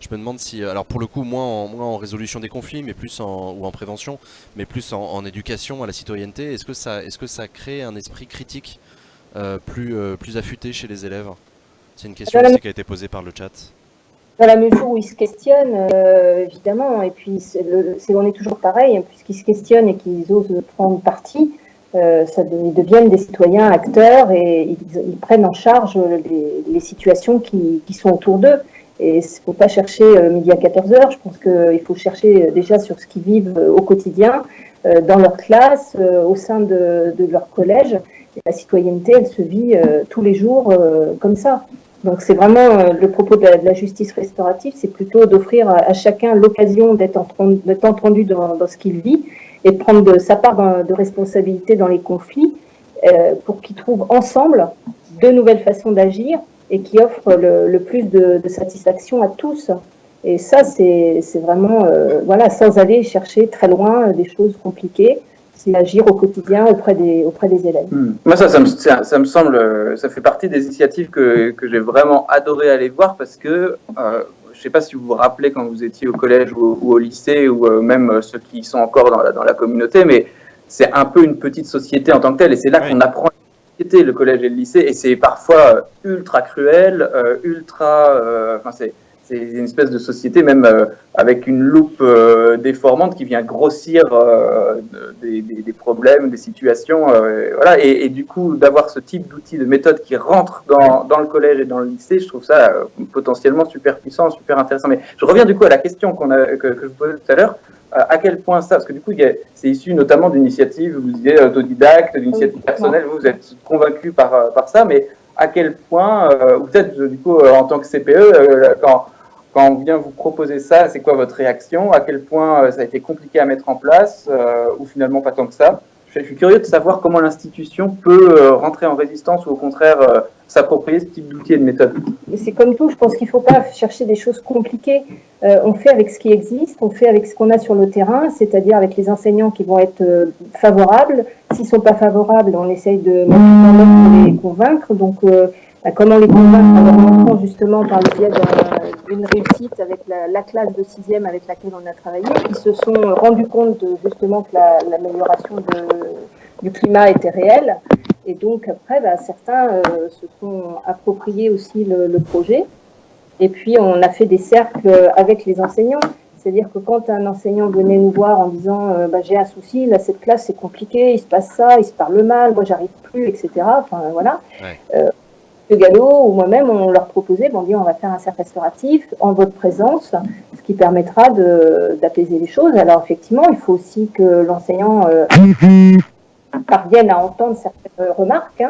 Je me demande si, alors pour le coup, moins en résolution des conflits, mais plus ou en prévention, mais plus en éducation à la citoyenneté. Est-ce que ça crée un esprit critique plus affûté chez les élèves? C'est une question aussi qui a été posée par le chat. Dans la mesure où ils se questionnent, évidemment, et puis on est toujours pareil, hein, puisqu'ils se questionnent et qu'ils osent prendre parti. Ils deviennent des citoyens acteurs et ils prennent en charge les situations qui sont autour d'eux. Et il ne faut pas chercher midi à 14h, je pense qu'il faut chercher déjà sur ce qu'ils vivent au quotidien, dans leur classe, au sein de leur collège. Et la citoyenneté, elle se vit tous les jours comme ça. Donc c'est vraiment le propos de la justice restaurative, c'est plutôt d'offrir à chacun l'occasion d'être entendu dans ce qu'il vit, et de prendre sa part de responsabilité dans les conflits pour qu'ils trouvent ensemble de nouvelles façons d'agir et qui offrent le plus de satisfaction à tous. Et ça, c'est vraiment, sans aller chercher très loin des choses compliquées, c'est agir au quotidien auprès des élèves. Moi, ça me semble, ça fait partie des initiatives que j'ai vraiment adoré aller voir parce que je ne sais pas si vous vous rappelez quand vous étiez au collège ou au lycée ou même ceux qui sont encore dans la communauté, mais c'est un peu une petite société en tant que telle et c'est là qu'on apprend la société, le collège et le lycée, et c'est parfois ultra cruel, c'est une espèce de société même avec une loupe déformante qui vient grossir des problèmes, des situations, et du coup d'avoir ce type d'outils, de méthodes qui rentrent dans le collège et dans le lycée, je trouve ça potentiellement super puissant, super intéressant. Mais je reviens du coup à la question que je vous posais tout à l'heure. à quel point ça, parce que du coup, c'est issu notamment d'initiatives, vous disiez autodidacte, d'initiatives personnelles, vous êtes convaincu par ça, mais à quel point, ou peut-être du coup en tant que CPE, quand on vient vous proposer ça, c'est quoi votre réaction? À quel point ça a été compliqué à mettre en place, ou finalement pas tant que ça? Je suis curieux de savoir comment l'institution peut rentrer en résistance ou au contraire s'approprier ce type d'outils et de méthodes. C'est comme tout, je pense qu'il ne faut pas chercher des choses compliquées. On fait avec ce qui existe, on fait avec ce qu'on a sur le terrain, c'est-à-dire avec les enseignants qui vont être favorables. S'ils ne sont pas favorables, on essaye de mettre en œuvre pour les convaincre. Donc, comment les convaincre? En leur montrant justement par le biais d'une réussite avec la classe de 6e avec laquelle on a travaillé, qui se sont rendus compte justement que l'amélioration du climat était réelle. Et donc après, certains se sont appropriés aussi le projet. Et puis on a fait des cercles avec les enseignants. C'est-à-dire que quand un enseignant venait nous voir en disant j'ai un souci, là cette classe c'est compliqué, il se passe ça, ils se parlent mal, moi j'arrive plus, etc. Enfin voilà. Ouais. Le Gallo ou moi-même, on leur proposait, on va faire un cercle restauratif en votre présence, ce qui permettra d'apaiser les choses. Alors effectivement, il faut aussi que l'enseignant parvienne à entendre certaines remarques.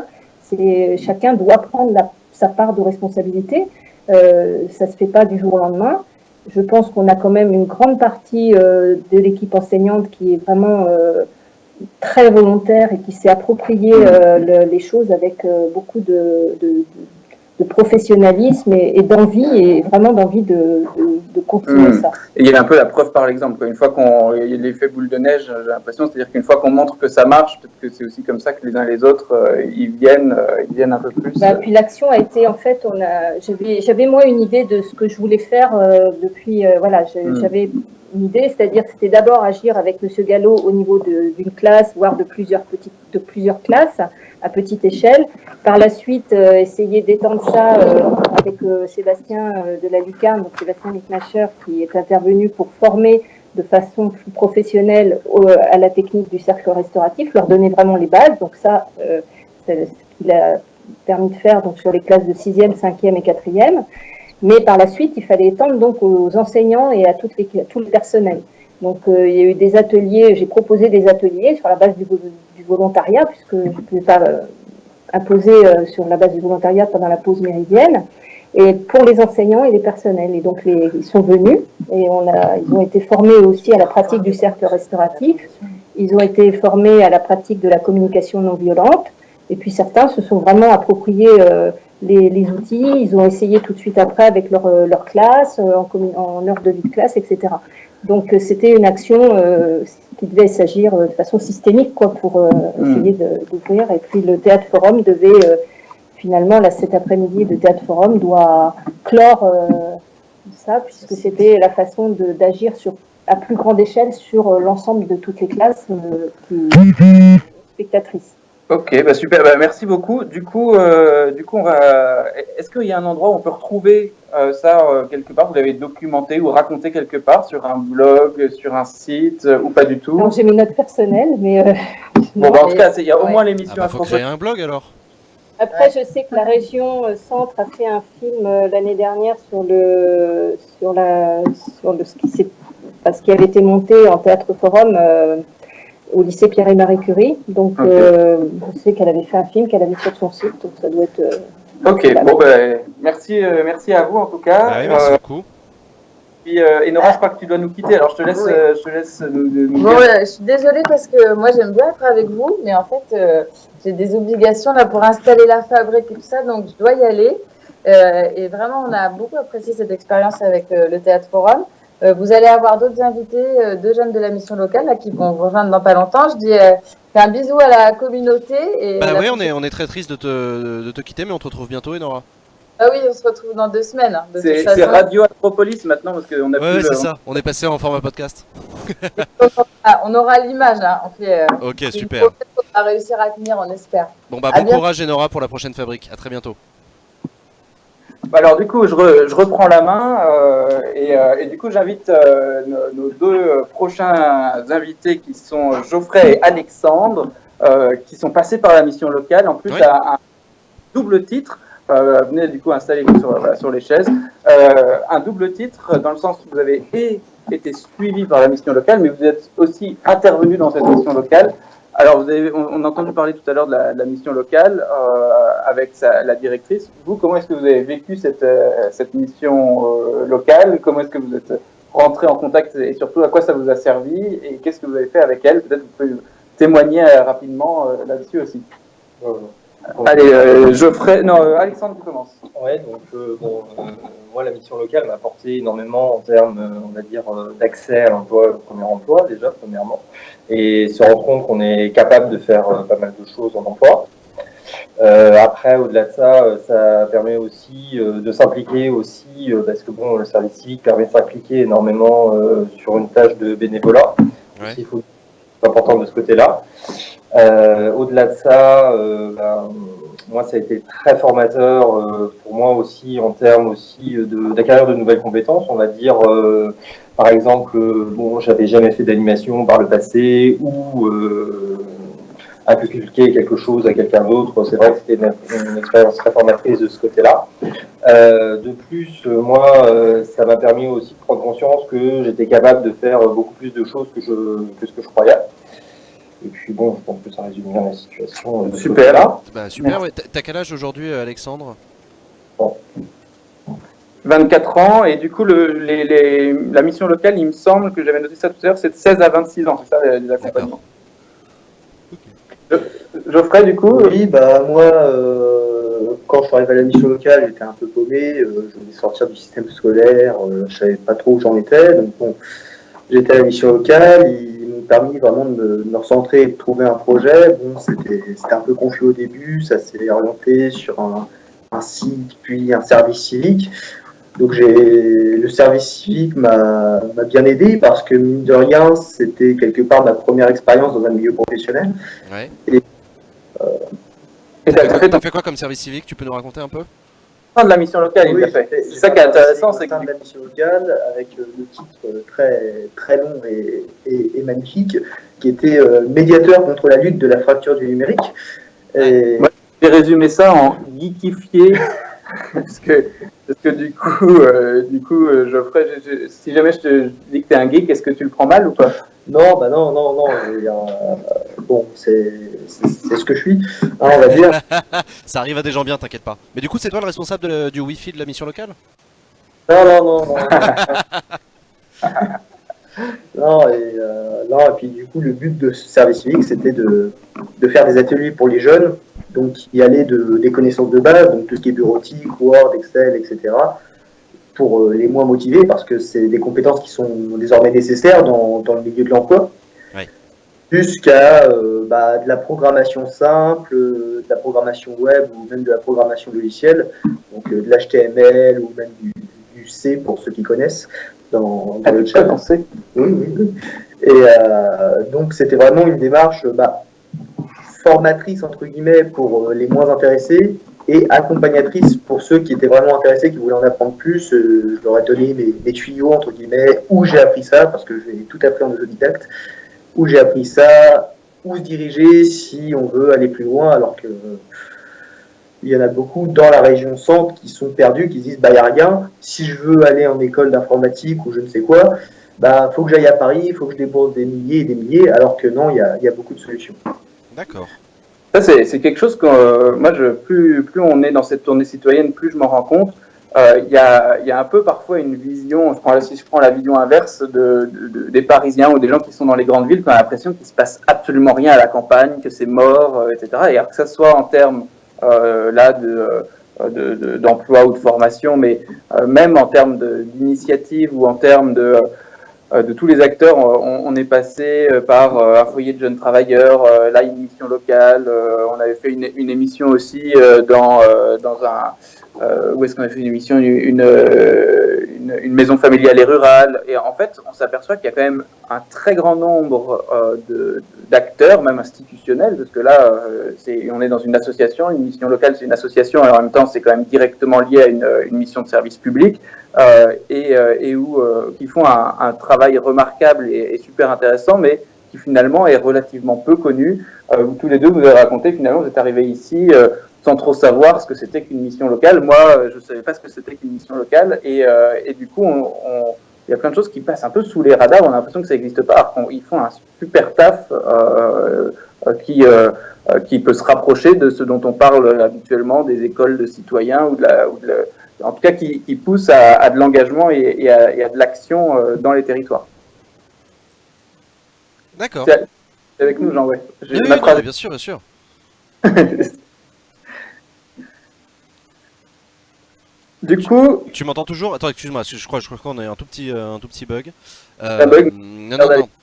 Chacun doit prendre sa part de responsabilité. Ça ne se fait pas du jour au lendemain. Je pense qu'on a quand même une grande partie de l'équipe enseignante qui est vraiment très volontaire et qui s'est approprié les choses avec beaucoup de professionnalisme et d'envie, et vraiment d'envie de continuer ça. Et il y a un peu la preuve par l'exemple. Une fois il y a l'effet boule de neige, j'ai l'impression, c'est-à-dire qu'une fois qu'on montre que ça marche, peut-être que c'est aussi comme ça que les uns et les autres, ils viennent un peu plus. Puis l'action a été, en fait, j'avais moi une idée de ce que je voulais faire depuis, j'avais une idée, c'est-à-dire que c'était d'abord agir avec M. Gallo au niveau d'une classe, voire de plusieurs classes, à petite échelle. Par la suite, essayer d'étendre ça avec Sébastien de la Lucarne, donc Sébastien Licknacher, qui est intervenu pour former de façon plus professionnelle à la technique du cercle restauratif, leur donner vraiment les bases. Donc ça, c'est ce qu'il a permis de faire donc, sur les classes de 6e, 5e et 4e. Mais par la suite, il fallait étendre donc aux enseignants et à tout le personnel. Donc, il y a eu des ateliers, j'ai proposé des ateliers sur la base du volontariat, puisque je ne pouvais pas imposer sur la base du volontariat pendant la pause méridienne, et pour les enseignants et les personnels. Et donc, ils sont venus et ils ont été formés aussi à la pratique du cercle restauratif. Ils ont été formés à la pratique de la communication non violente. Et puis, certains se sont vraiment appropriés les outils, ils ont essayé tout de suite après avec leur classe, en heure de vie de classe, etc. Donc c'était une action qui devait s'agir de façon systémique pour essayer d'ouvrir. Et puis le Théâtre Forum devait, finalement, là, cet après-midi, le Théâtre Forum doit clore ça, puisque c'était la façon d'agir à plus grande échelle sur l'ensemble de toutes les classes spectatrices. Ok, super, merci beaucoup. Du coup, on va. Est-ce qu'il y a un endroit où on peut retrouver ça quelque part? Vous l'avez documenté ou raconté quelque part sur un blog, sur un site ou pas du tout? Non, j'ai mes notes personnelles, mais. En tout cas, il y a au moins l'émission à faut créer un blog alors. Après, je sais que la région Centre a fait un film l'année dernière sur ce qui avait été monté en Théâtre Forum. Au lycée Pierre et Marie Curie, donc je sais qu'elle avait fait un film qu'elle a mis sur son site, donc ça doit être. Ok, merci à vous en tout cas. Oui, merci beaucoup. Puis Enora, je crois que tu dois nous quitter, alors je te laisse nous dire. Je suis désolée parce que moi j'aime bien être avec vous, mais en fait j'ai des obligations là pour installer la fabrique et tout ça, donc je dois y aller. Et vraiment, on a beaucoup apprécié cette expérience avec le Théâtre Forum. Vous allez avoir d'autres invités, 2 jeunes de la mission locale là, qui vont vous rejoindre dans pas longtemps. Je dis un bisou à la communauté. Et oui, on est très triste de te quitter, mais on te retrouve bientôt, Enora. Ah oui, on se retrouve dans 2 semaines. C'est Radio Acropolis maintenant, parce qu'on a plus... c'est ça, on est passé en format podcast. On aura l'image, hein. Ok, super. On va réussir à tenir, on espère. Bon courage, Enora, pour la prochaine fabrique. À très bientôt. Alors du coup, je reprends la main et du coup, j'invite nos 2 prochains invités qui sont Geoffrey et Alexandre, qui sont passés par la mission locale, en plus à un double titre. Venez du coup installer-vous sur les chaises. Un double titre dans le sens où vous avez et été suivi par la mission locale, mais vous êtes aussi intervenu dans cette mission locale. Alors, on a entendu parler tout à l'heure de la mission locale avec la directrice. Vous, comment est-ce que vous avez vécu cette mission locale? Comment est-ce que vous êtes rentré en contact et surtout à quoi ça vous a servi et qu'est-ce que vous avez fait avec elle? Peut-être que vous pouvez témoigner rapidement là-dessus aussi. Allez, Alexandre, tu commences. Ouais, donc moi la mission locale m'a apporté énormément en termes, on va dire, d'accès à l'emploi, au premier emploi déjà premièrement, et se rendre compte qu'on est capable de faire pas mal de choses en emploi. Après, au-delà de ça, ça permet aussi de s'impliquer aussi, parce que bon, le service civique permet de s'impliquer énormément sur une tâche de bénévolat. Ouais. Il faut c'est important de ce côté-là. Au-delà de ça, moi, ça a été très formateur pour moi aussi en termes aussi d'acquérir de nouvelles compétences. On va dire, par exemple, bon, j'avais jamais fait d'animation par le passé ou inculquer quelque chose à quelqu'un d'autre. C'est vrai que c'était une expérience très formatrice de ce côté-là. De plus, moi, ça m'a permis aussi de prendre conscience que j'étais capable de faire beaucoup plus de choses que ce que je croyais. Et puis bon, je pense que ça résume bien la situation. Super. Là. Bah, super, ouais. T'as quel âge aujourd'hui, Alexandre? Bon. 24 ans, et du coup, la mission locale, il me semble que j'avais noté ça tout à l'heure, c'est de 16 à 26 ans, c'est ça les accompagnements. Geoffrey, du coup Oui, bah moi, quand je suis arrivé à la mission locale, j'étais un peu paumé, je venais sortir du système scolaire, je savais pas trop où j'en étais, donc bon, j'étais à la mission locale, ils m'ont permis vraiment de me recentrer et de trouver un projet. Bon, c'était un peu confus au début, ça s'est orienté sur un site, puis un service civique. Donc le service civique m'a bien aidé parce que mine de rien, c'était quelque part ma première expérience dans un milieu professionnel. Ouais. Et T'as fait quoi comme service civique? Tu peux nous raconter un peu? de la mission locale, oui, il l'a fait. C'est j'ai ça qui est fait intéressant, au c'est sein que de la mission locale avec le titre très très long et magnifique, qui était médiateur contre la lutte de la fracture du numérique. Et... Moi, j'ai résumé ça en geekifié. parce que du coup, Geoffrey, si jamais je te dis que t'es un geek, est-ce que tu le prends mal ou pas? Non, bah non. Bon, c'est ce que je suis, hein, on va dire. Ça arrive à des gens bien, t'inquiète pas. Mais du coup, c'est toi le responsable du Wi-Fi de la mission locale? Non. Non, et puis du coup, le but de ce service civique, c'était de faire des ateliers pour les jeunes, donc y aller des connaissances de base, donc tout ce qui est bureautique, Word, Excel, etc., pour les moins motivés, parce que c'est des compétences qui sont désormais nécessaires dans le milieu de l'emploi, ouais. Jusqu'à de la programmation simple, de la programmation web ou même de la programmation logicielle, donc de l'HTML ou même du C pour ceux qui connaissent dans le chat. Oui. Et donc c'était vraiment une démarche formatrice entre guillemets pour les moins intéressés et accompagnatrice pour ceux qui étaient vraiment intéressés, qui voulaient en apprendre plus. Je leur ai donné mes tuyaux entre guillemets, où j'ai appris ça, parce que j'ai tout appris en autodidacte, où j'ai appris ça, où se diriger si on veut aller plus loin, alors que il y en a beaucoup dans la région centre qui sont perdus, qui se disent il n'y a rien, si je veux aller en école d'informatique ou je ne sais quoi, faut que j'aille à Paris, il faut que je débourse des milliers et des milliers, alors que non, il y a beaucoup de solutions. D'accord. Ça, c'est quelque chose que moi, plus on est dans cette tournée citoyenne, plus je m'en rends compte. Il y a un peu parfois une vision, si je prends la vision inverse des Parisiens ou des gens qui sont dans les grandes villes, qui ont l'impression qu'il ne se passe absolument rien à la campagne, que c'est mort, etc. Et alors que ça soit en termes d'emploi ou de formation, mais même en termes d'initiative ou en termes de tous les acteurs, on est passé par un foyer de jeunes travailleurs, là une mission locale, on avait fait une émission aussi dans où est-ce qu'on a fait une émission, une maison familiale et rurale, et en fait on s'aperçoit qu'il y a quand même un très grand nombre d'acteurs, même institutionnels, parce que là on est dans une association, une mission locale c'est une association, et en même temps c'est quand même directement lié à une mission de service public, et où qui font un travail remarquable et super intéressant, mais qui finalement est relativement peu connu. Tous les deux vous avez raconté, finalement vous êtes arrivés ici sans trop savoir ce que c'était qu'une mission locale. Moi, je ne savais pas ce que c'était qu'une mission locale, et du coup, il y a plein de choses qui passent un peu sous les radars, on a l'impression que ça n'existe pas, alors qu'ils font un super taf qui peut se rapprocher de ce dont on parle habituellement, des écoles de citoyens, en tout cas qui pousse à de l'engagement et à de l'action dans les territoires. D'accord. C'est avec nous, Jean, ouais. Oui, non, mais bien sûr, bien sûr. Du coup... Tu m'entends toujours? Attends, excuse-moi, je crois qu'on a un tout petit bug. Un bug?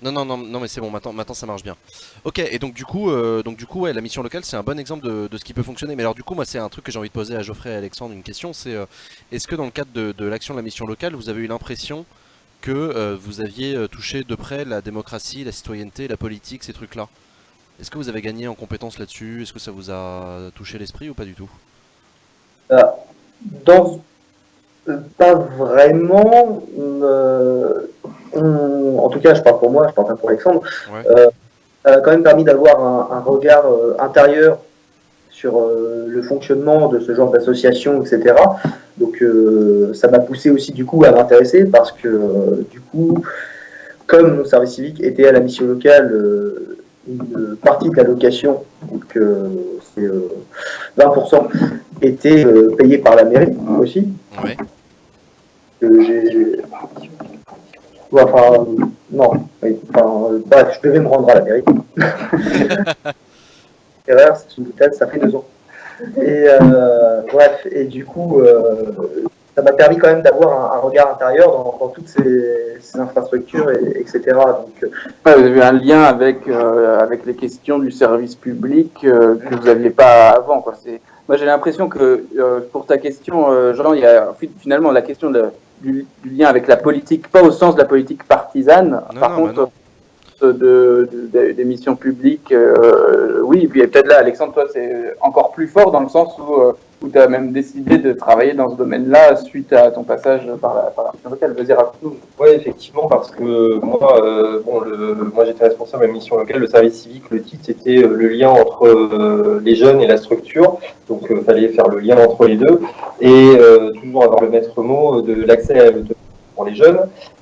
Non, mais c'est bon, maintenant ça marche bien. Ok, et donc du coup, ouais, la mission locale, c'est un bon exemple de ce qui peut fonctionner. Mais alors du coup, moi, c'est un truc que j'ai envie de poser à Geoffrey et à Alexandre, une question, c'est est-ce que dans le cadre de l'action de la mission locale, vous avez eu l'impression que vous aviez touché de près la démocratie, la citoyenneté, la politique, ces trucs-là? Est-ce que vous avez gagné en compétences là-dessus? Est-ce que ça vous a touché l'esprit ou pas du tout? Pas vraiment. En tout cas, je parle pour moi, je parle pas pour Alexandre. Ouais. Ça a quand même permis d'avoir un regard intérieur sur le fonctionnement de ce genre d'association, etc. Donc ça m'a poussé aussi du coup à m'intéresser parce que du coup, comme mon service civique était à la mission locale, une partie de l'allocation, donc c'est 20%, était payée par la mairie aussi. Ouais. Bref, je devais me rendre à la mairie. Erreur, c'est une boutade, ça fait 2 ans. Et bref, et du coup, ça m'a permis quand même d'avoir un regard intérieur dans toutes ces infrastructures, etc. Donc, vous avez eu un lien avec les questions du service public que vous n'aviez pas avant, quoi. Moi, j'ai l'impression que pour ta question, Jean, il y a finalement la question du lien avec la politique, pas au sens de la politique partisane, par contre, des missions publiques, oui, et puis peut-être là, Alexandre, toi, c'est encore plus fort dans le sens où tu as même décidé de travailler dans ce domaine-là suite à ton passage par la mission locale. Vas-y, raconte-nous. Oui, effectivement, parce que moi j'étais responsable de la mission locale, le service civique, le titre c'était le lien entre les jeunes et la structure, donc il fallait faire le lien entre les deux, et toujours avoir le maître mot de l'accès à l'autonomie pour les jeunes.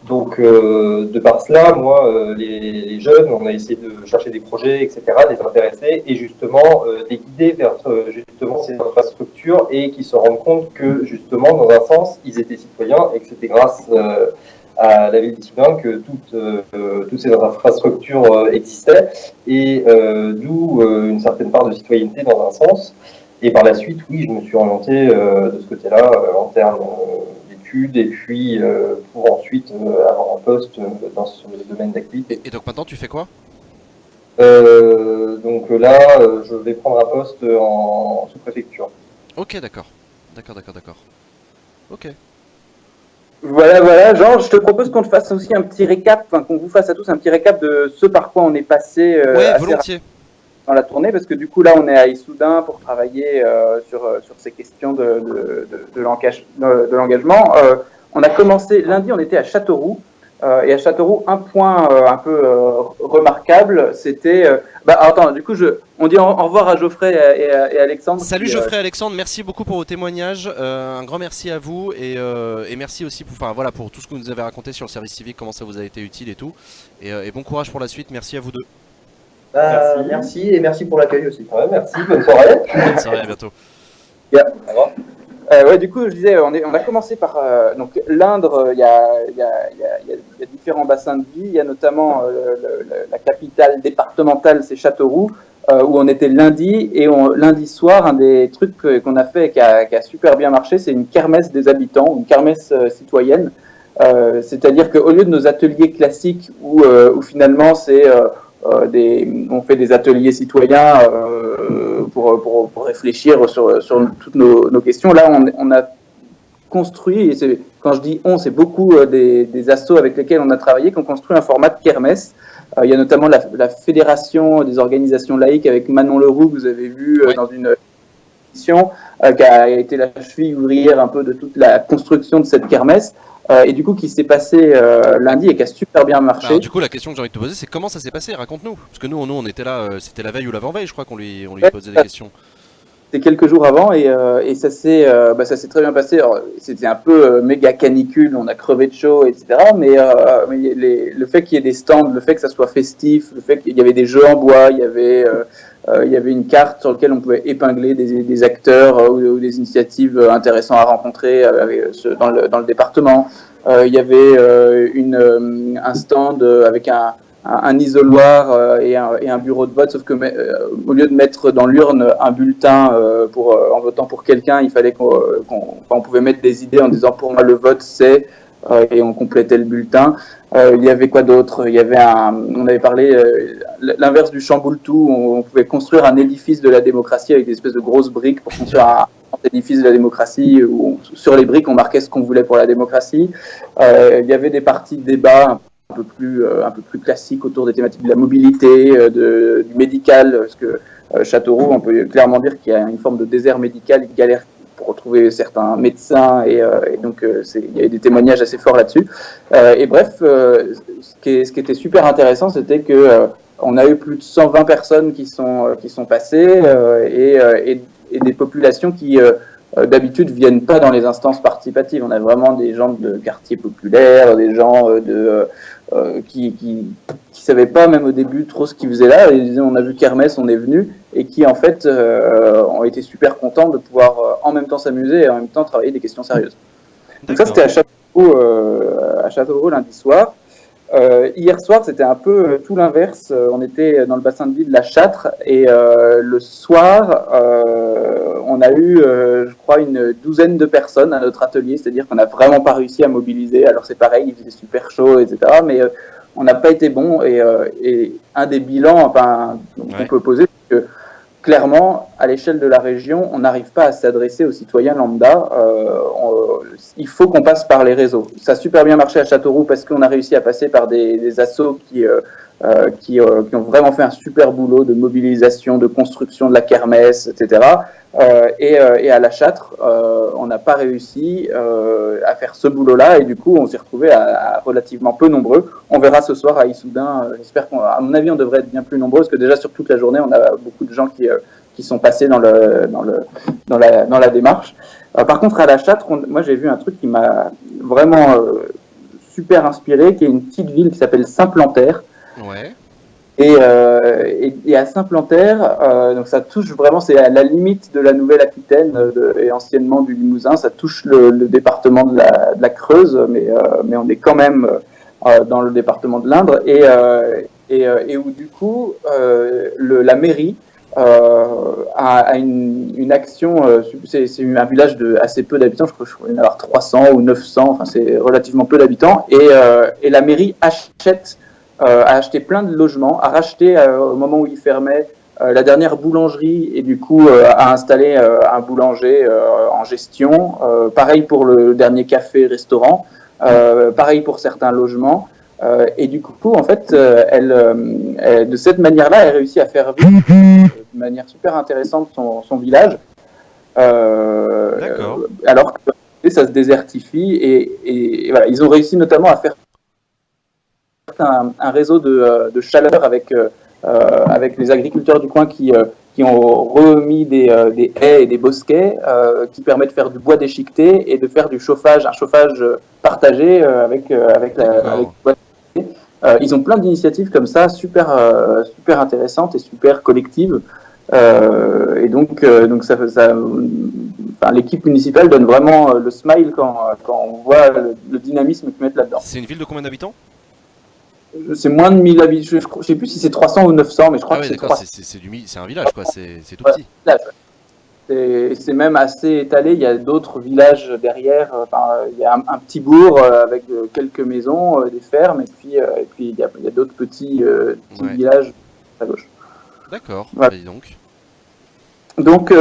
Donc de par cela, moi, les jeunes, on a essayé de chercher des projets, etc., de les intéresser, et justement les guider vers justement ces infrastructures, et qui se rendent compte que justement, dans un sens, ils étaient citoyens, et que c'était grâce à la ville d'Issoudun que toutes ces infrastructures existaient, et d'où une certaine part de citoyenneté dans un sens. Et par la suite, oui, je me suis orienté de ce côté-là en termes d'études, et puis pour ensuite avoir un poste dans ce domaine d'activité. Et donc maintenant, tu fais quoi? Donc là, je vais prendre un poste en sous-préfecture. Ok, d'accord. Ok. Voilà, Jean, je te propose qu'on te fasse aussi un petit récap, qu'on vous fasse à tous un petit récap de ce par quoi on est passé ouais, volontiers. Dans la tournée, parce que du coup là on est à Issoudun pour travailler sur ces questions de l'engagement. On a commencé lundi, on était à Châteauroux, et à Châteauroux, un point un peu remarquable, c'était... attends, du coup on dit au revoir à Geoffrey et Alexandre. Salut Geoffrey et Alexandre, merci beaucoup pour vos témoignages, un grand merci à vous, et merci aussi pour tout ce que vous nous avez raconté sur le service civique, comment ça vous a été utile et tout, et bon courage pour la suite, merci à vous deux. Merci et merci pour l'accueil aussi. Ouais, merci, bonne soirée. Bonne soirée, à bientôt. Yeah. Du coup, je disais, on a commencé par donc l'Indre. Il y a différents bassins de vie. Il y a notamment la capitale départementale, c'est Châteauroux, où on était lundi. Et lundi soir, un des trucs qu'on a fait et qui a super bien marché, c'est une kermesse des habitants, une kermesse citoyenne. C'est-à-dire qu'au lieu de nos ateliers classiques où finalement c'est on fait des ateliers citoyens pour réfléchir sur toutes nos questions. Là, on a construit, et quand je dis on, c'est beaucoup des assos avec lesquels on a travaillé, qui ont construit un format de kermesse. Il y a notamment la Fédération des organisations laïques avec Manon Leroux, que vous avez vu dans une émission, qui a été la cheville ouvrière un peu de toute la construction de cette kermesse. Et du coup qui s'est passé lundi et qui a super bien marché. Alors, du coup la question que j'ai envie de te poser, c'est comment ça s'est passé, raconte-nous. Parce que nous on était là, c'était la veille ou l'avant-veille, je crois qu'on lui posait des questions. C'était quelques jours avant et ça s'est très bien passé. C'était un peu méga canicule, on a crevé de chaud, etc. Mais le fait qu'il y ait des stands, le fait que ça soit festif, le fait qu'il y avait des jeux en bois, il y avait une carte sur laquelle on pouvait épingler des acteurs ou des initiatives intéressantes à rencontrer dans le département. Il y avait un stand avec un isoloir et un bureau de vote, sauf que au lieu de mettre dans l'urne un bulletin en votant pour quelqu'un, il fallait qu'on pouvait mettre des idées en disant pour moi le vote c'est et on complétait le bulletin. Il y avait quoi d'autre? Il y avait on avait parlé l'inverse du chamboule-tout, on pouvait construire un édifice de la démocratie avec des espèces de grosses briques pour construire un édifice de la démocratie où sur les briques on marquait ce qu'on voulait pour la démocratie. Il y avait des parties de débat un peu plus classique autour des thématiques de la mobilité, du médical, parce que Châteauroux, on peut clairement dire qu'il y a une forme de désert médical, une galère pour retrouver certains médecins, et donc il y a des témoignages assez forts là-dessus. Et bref, ce qui était super intéressant, c'était que on a eu plus de 120 personnes qui sont passées et des populations qui d'habitude viennent pas dans les instances participatives. On a vraiment des gens de quartiers populaires, des gens qui savaient pas même au début trop ce qu'ils faisaient là. Ils disaient on a vu Kermesse, on est venu, et qui en fait ont été super contents de pouvoir en même temps s'amuser et en même temps travailler des questions sérieuses. Donc ça c'était à Châteauroux lundi soir. Hier soir, c'était un peu tout l'inverse. On était dans le bassin de vie de la Châtre et le soir, on a eu, je crois, une douzaine de personnes à notre atelier. C'est-à-dire qu'on n'a vraiment pas réussi à mobiliser. Alors c'est pareil, il faisait super chaud, etc. Mais on n'a pas été bon. Et un des bilans qu'on peut poser, c'est que clairement, à l'échelle de la région, on n'arrive pas à s'adresser aux citoyens lambda. Il faut qu'on passe par les réseaux. Ça a super bien marché à Châteauroux parce qu'on a réussi à passer par des assos qui ont vraiment fait un super boulot de mobilisation, de construction de la kermesse, etc. Et à La Châtre, on n'a pas réussi à faire ce boulot-là et du coup, on s'est retrouvé à relativement peu nombreux. On verra ce soir à Issoudun. J'espère qu'à mon avis, on devrait être bien plus nombreux parce que déjà sur toute la journée, on a beaucoup de gens qui sont passés dans la démarche. Par contre, à La Châtre, moi j'ai vu un truc qui m'a vraiment super inspiré, qui est une petite ville qui s'appelle Saint-Plantaire. Ouais. Et à Saint-Plantaire, donc ça touche vraiment, c'est à la limite de la Nouvelle-Aquitaine et anciennement du Limousin. Ça touche le département de la Creuse, mais on est quand même dans le département de l'Indre et où du coup la mairie a une action. C'est un village de assez peu d'habitants. Je crois qu'il y en a avoir 300 ou 900. Enfin, c'est relativement peu d'habitants. Et la mairie a acheté plein de logements, a racheté au moment où il fermait la dernière boulangerie et du coup a installé un boulanger en gestion. Pareil pour le dernier café-restaurant. Pareil pour certains logements. Et du coup, en fait, de cette manière-là, elle réussit à faire vivre de manière super intéressante son village. Alors que ça se désertifie et voilà, ils ont réussi notamment à faire un réseau de chaleur avec les agriculteurs du coin qui ont remis des haies et des bosquets qui permettent de faire du bois déchiqueté et de faire un chauffage partagé avec bois. Ils ont plein d'initiatives comme ça, super intéressantes et super collectives. Et donc l'équipe municipale donne vraiment le smile quand on voit le dynamisme qu'ils mettent là-dedans. C'est une ville de combien d'habitants ? C'est moins de 1000 habitants. Je sais plus si c'est 300 ou 900, mais je crois que c'est 300. C'est un village, quoi. C'est tout petit. C'est même assez étalé. Il y a d'autres villages derrière. Il y a un petit bourg avec quelques maisons, des fermes, et puis il y a d'autres petits villages à gauche. D'accord. Voilà. Bah, donc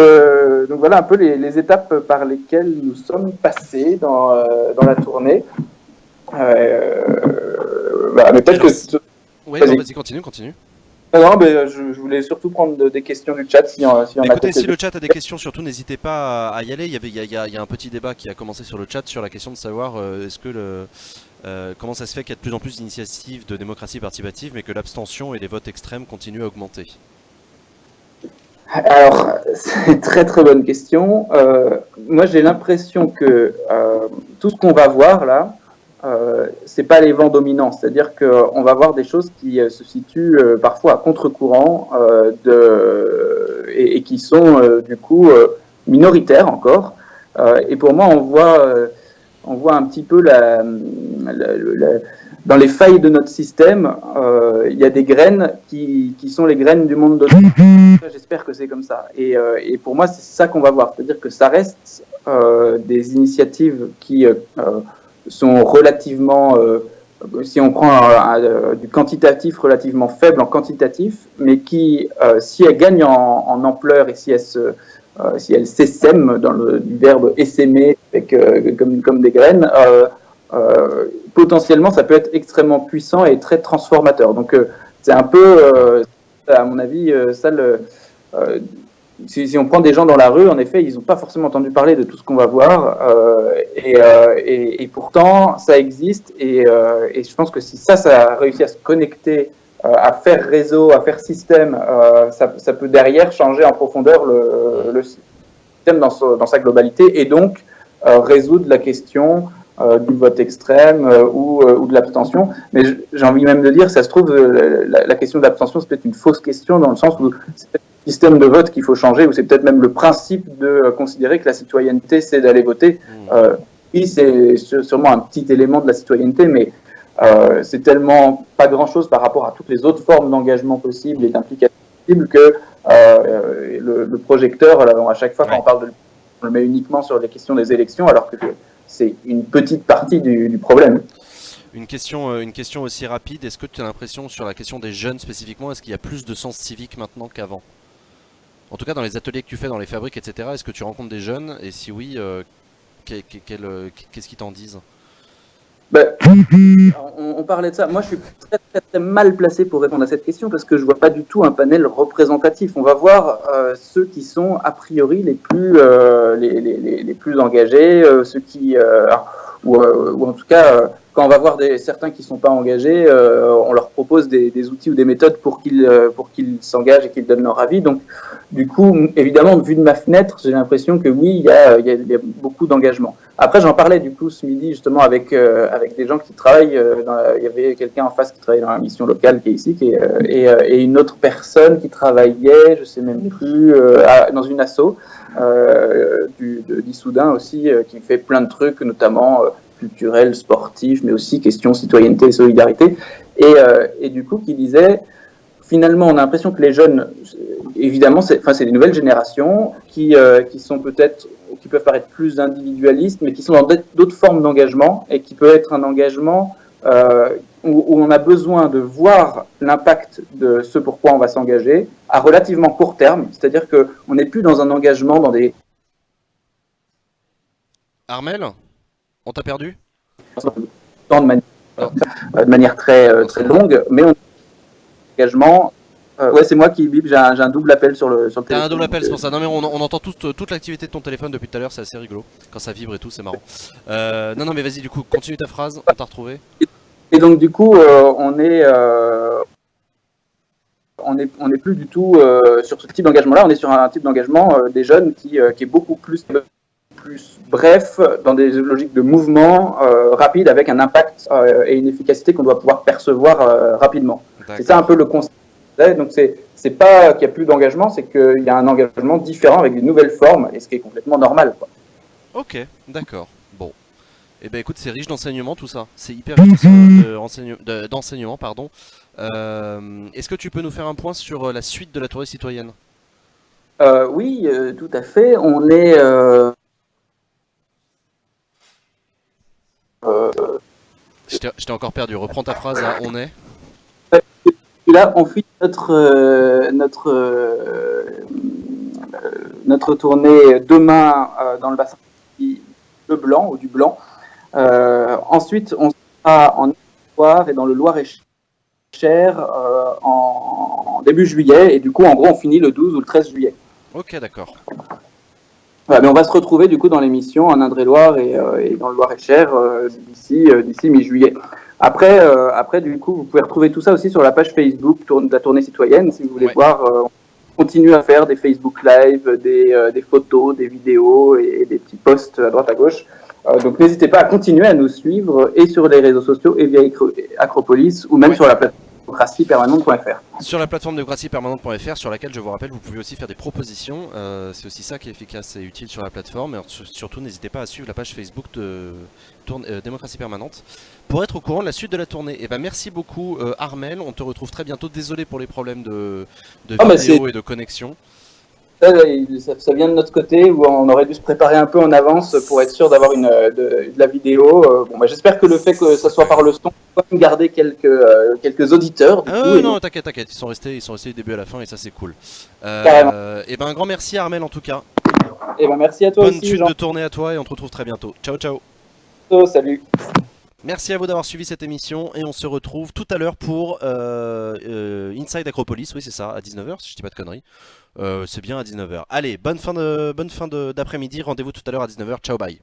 voilà un peu les étapes par lesquelles nous sommes passés dans la tournée. Mais peut-être que. Oui, vas-y, continue. Non, mais je voulais surtout prendre des questions du chat si on a. Écoutez, si le chat a des questions, surtout n'hésitez pas à y aller. Il y a un petit débat qui a commencé sur le chat sur la question de savoir comment ça se fait qu'il y a de plus en plus d'initiatives de démocratie participative, mais que l'abstention et les votes extrêmes continuent à augmenter. Alors, c'est une très très bonne question. Moi, j'ai l'impression que tout ce qu'on va voir là, c'est pas les vents dominants. C'est-à-dire qu'on va voir des choses qui se situent parfois à contre-courant et qui sont du coup minoritaires encore. Et pour moi, on voit un petit peu dans les failles de notre système, il y a des graines qui sont les graines du monde de demain. J'espère que c'est comme ça. Et pour moi, c'est ça qu'on va voir. C'est-à-dire que ça reste des initiatives qui sont relativement, si on prend du quantitatif relativement faible en quantitatif, mais qui, si elles gagnent en ampleur et si elles s'essaiment dans du verbe essaimer comme des graines, potentiellement ça peut être extrêmement puissant et très transformateur. Donc c'est un peu, à mon avis, si on prend des gens dans la rue, en effet, ils n'ont pas forcément entendu parler de tout ce qu'on va voir, et pourtant ça existe, et je pense que si ça a réussi à se connecter, à faire réseau, à faire système, ça peut derrière changer en profondeur le système dans sa globalité, et donc résoudre la question du vote extrême ou de l'abstention. Mais j'ai envie même de dire, ça se trouve, la question de l'abstention, c'est peut-être une fausse question, dans le sens où c'est peut-être le système de vote qu'il faut changer, ou c'est peut-être même le principe de considérer que la citoyenneté, c'est d'aller voter. Oui, c'est sûrement un petit élément de la citoyenneté, mais c'est tellement pas grand-chose par rapport à toutes les autres formes d'engagement possibles et d'implication possible que le projecteur, à chaque fois quand on parle on le met uniquement sur les questions des élections, alors que c'est une petite partie du problème. Une question aussi rapide, est-ce que tu as l'impression, sur la question des jeunes spécifiquement, est-ce qu'il y a plus de sens civique maintenant qu'avant? En tout cas dans les ateliers que tu fais, dans les fabriques, etc., est-ce que tu rencontres des jeunes? Et si oui, qu'est-ce qu'ils t'en disent? On parlait de ça. Moi, je suis très, très, très mal placé pour répondre à cette question parce que je vois pas du tout un panel représentatif. On va voir ceux qui sont a priori les plus engagés, ceux qui, ou en tout cas, quand on va voir certains qui sont pas engagés, on leur propose des outils ou des méthodes pour qu'ils s'engagent et qu'ils donnent leur avis. Donc, du coup, évidemment, vu de ma fenêtre, j'ai l'impression que oui, il y a beaucoup d'engagement. Après, j'en parlais du coup ce midi justement avec des gens qui travaillent. Il y avait quelqu'un en face qui travaillait dans la mission locale qui est ici, et une autre personne qui travaillait, je sais même plus, dans une asso d'Issoudun aussi, qui fait plein de trucs, notamment culturels, sportifs, mais aussi questions citoyenneté et solidarité. Et du coup, qui disait, finalement, on a l'impression que les jeunes, évidemment, c'est des nouvelles générations qui sont peut-être, qui peuvent paraître plus individualistes, mais qui sont dans d'autres formes d'engagement, et qui peut être un engagement où on a besoin de voir l'impact de ce pourquoi on va s'engager à relativement court terme, c'est-à-dire qu'on n'est plus dans un engagement dans des... Armel, on t'a perdu? De manière très, très longue, mais on a un engagement... ouais, c'est moi qui bip, j'ai un double appel sur le téléphone. T'as un double appel, c'est pour ça. Non mais on entend toute l'activité de ton téléphone depuis tout à l'heure, c'est assez rigolo. Quand ça vibre et tout, c'est marrant. Non mais vas-y, du coup, continue ta phrase, on t'a retrouvé. Et donc du coup, on n'est plus du tout sur ce type d'engagement-là, on est sur un type d'engagement des jeunes qui est beaucoup plus bref, dans des logiques de mouvement rapide, avec un impact et une efficacité qu'on doit pouvoir percevoir rapidement. C'est ça un peu le concept. Donc c'est pas qu'il n'y a plus d'engagement, c'est qu'il y a un engagement différent avec des nouvelles formes, et ce qui est complètement normal, quoi. Ok, d'accord. Bon. Eh ben écoute, c'est riche d'enseignement tout ça. C'est hyper riche d'enseignement, pardon. Est-ce que tu peux nous faire un point sur la suite de la tournée citoyenne? Oui, tout à fait. On est... Je t'ai encore perdu. Reprends ta phrase là. On est... Là, on fait notre tournée demain dans le bassin de Blanc, ou du Blanc. Ensuite, on sera en Loire et dans le Loir-et-Cher en début juillet. Et du coup, en gros, on finit le 12 ou le 13 juillet. Ok, d'accord. Voilà, mais on va se retrouver du coup dans l'émission en Indre-et-Loire et dans le Loir-et-Cher d'ici mi-juillet. Après, du coup, vous pouvez retrouver tout ça aussi sur la page Facebook de la tournée citoyenne, si vous voulez voir. continue à faire des Facebook Live, des photos, des vidéos et des petits posts à droite à gauche. Donc n'hésitez pas à continuer à nous suivre et sur les réseaux sociaux et via Acropolis ou même sur la plateforme démocratiepermanente.fr. Sur la plateforme démocratiepermanente.fr, sur laquelle je vous rappelle, vous pouvez aussi faire des propositions. C'est aussi ça qui est efficace et utile sur la plateforme. Et surtout, n'hésitez pas à suivre la page Facebook de Démocratie Permanente pour être au courant de la suite de la tournée. Et ben merci beaucoup Armel, on te retrouve très bientôt. Désolé pour les problèmes de vidéo et de connexion. Ça vient de notre côté où on aurait dû se préparer un peu en avance pour être sûr d'avoir de la vidéo. J'espère que le fait que ça soit par le son va me garder quelques auditeurs. Non, t'inquiète, ils sont restés du début à la fin et ça c'est cool. Et ben un grand merci Armel en tout cas. Et ben merci à toi Bonne aussi. suite Jean. de tournée à toi et on te retrouve très bientôt. Ciao ciao. Salut. Merci à vous d'avoir suivi cette émission et on se retrouve tout à l'heure pour Inside Acropolis, oui c'est ça, à 19h si je dis pas de conneries. C'est bien à 19h. Allez, bonne fin d'après-midi, rendez-vous tout à l'heure à 19h, ciao bye.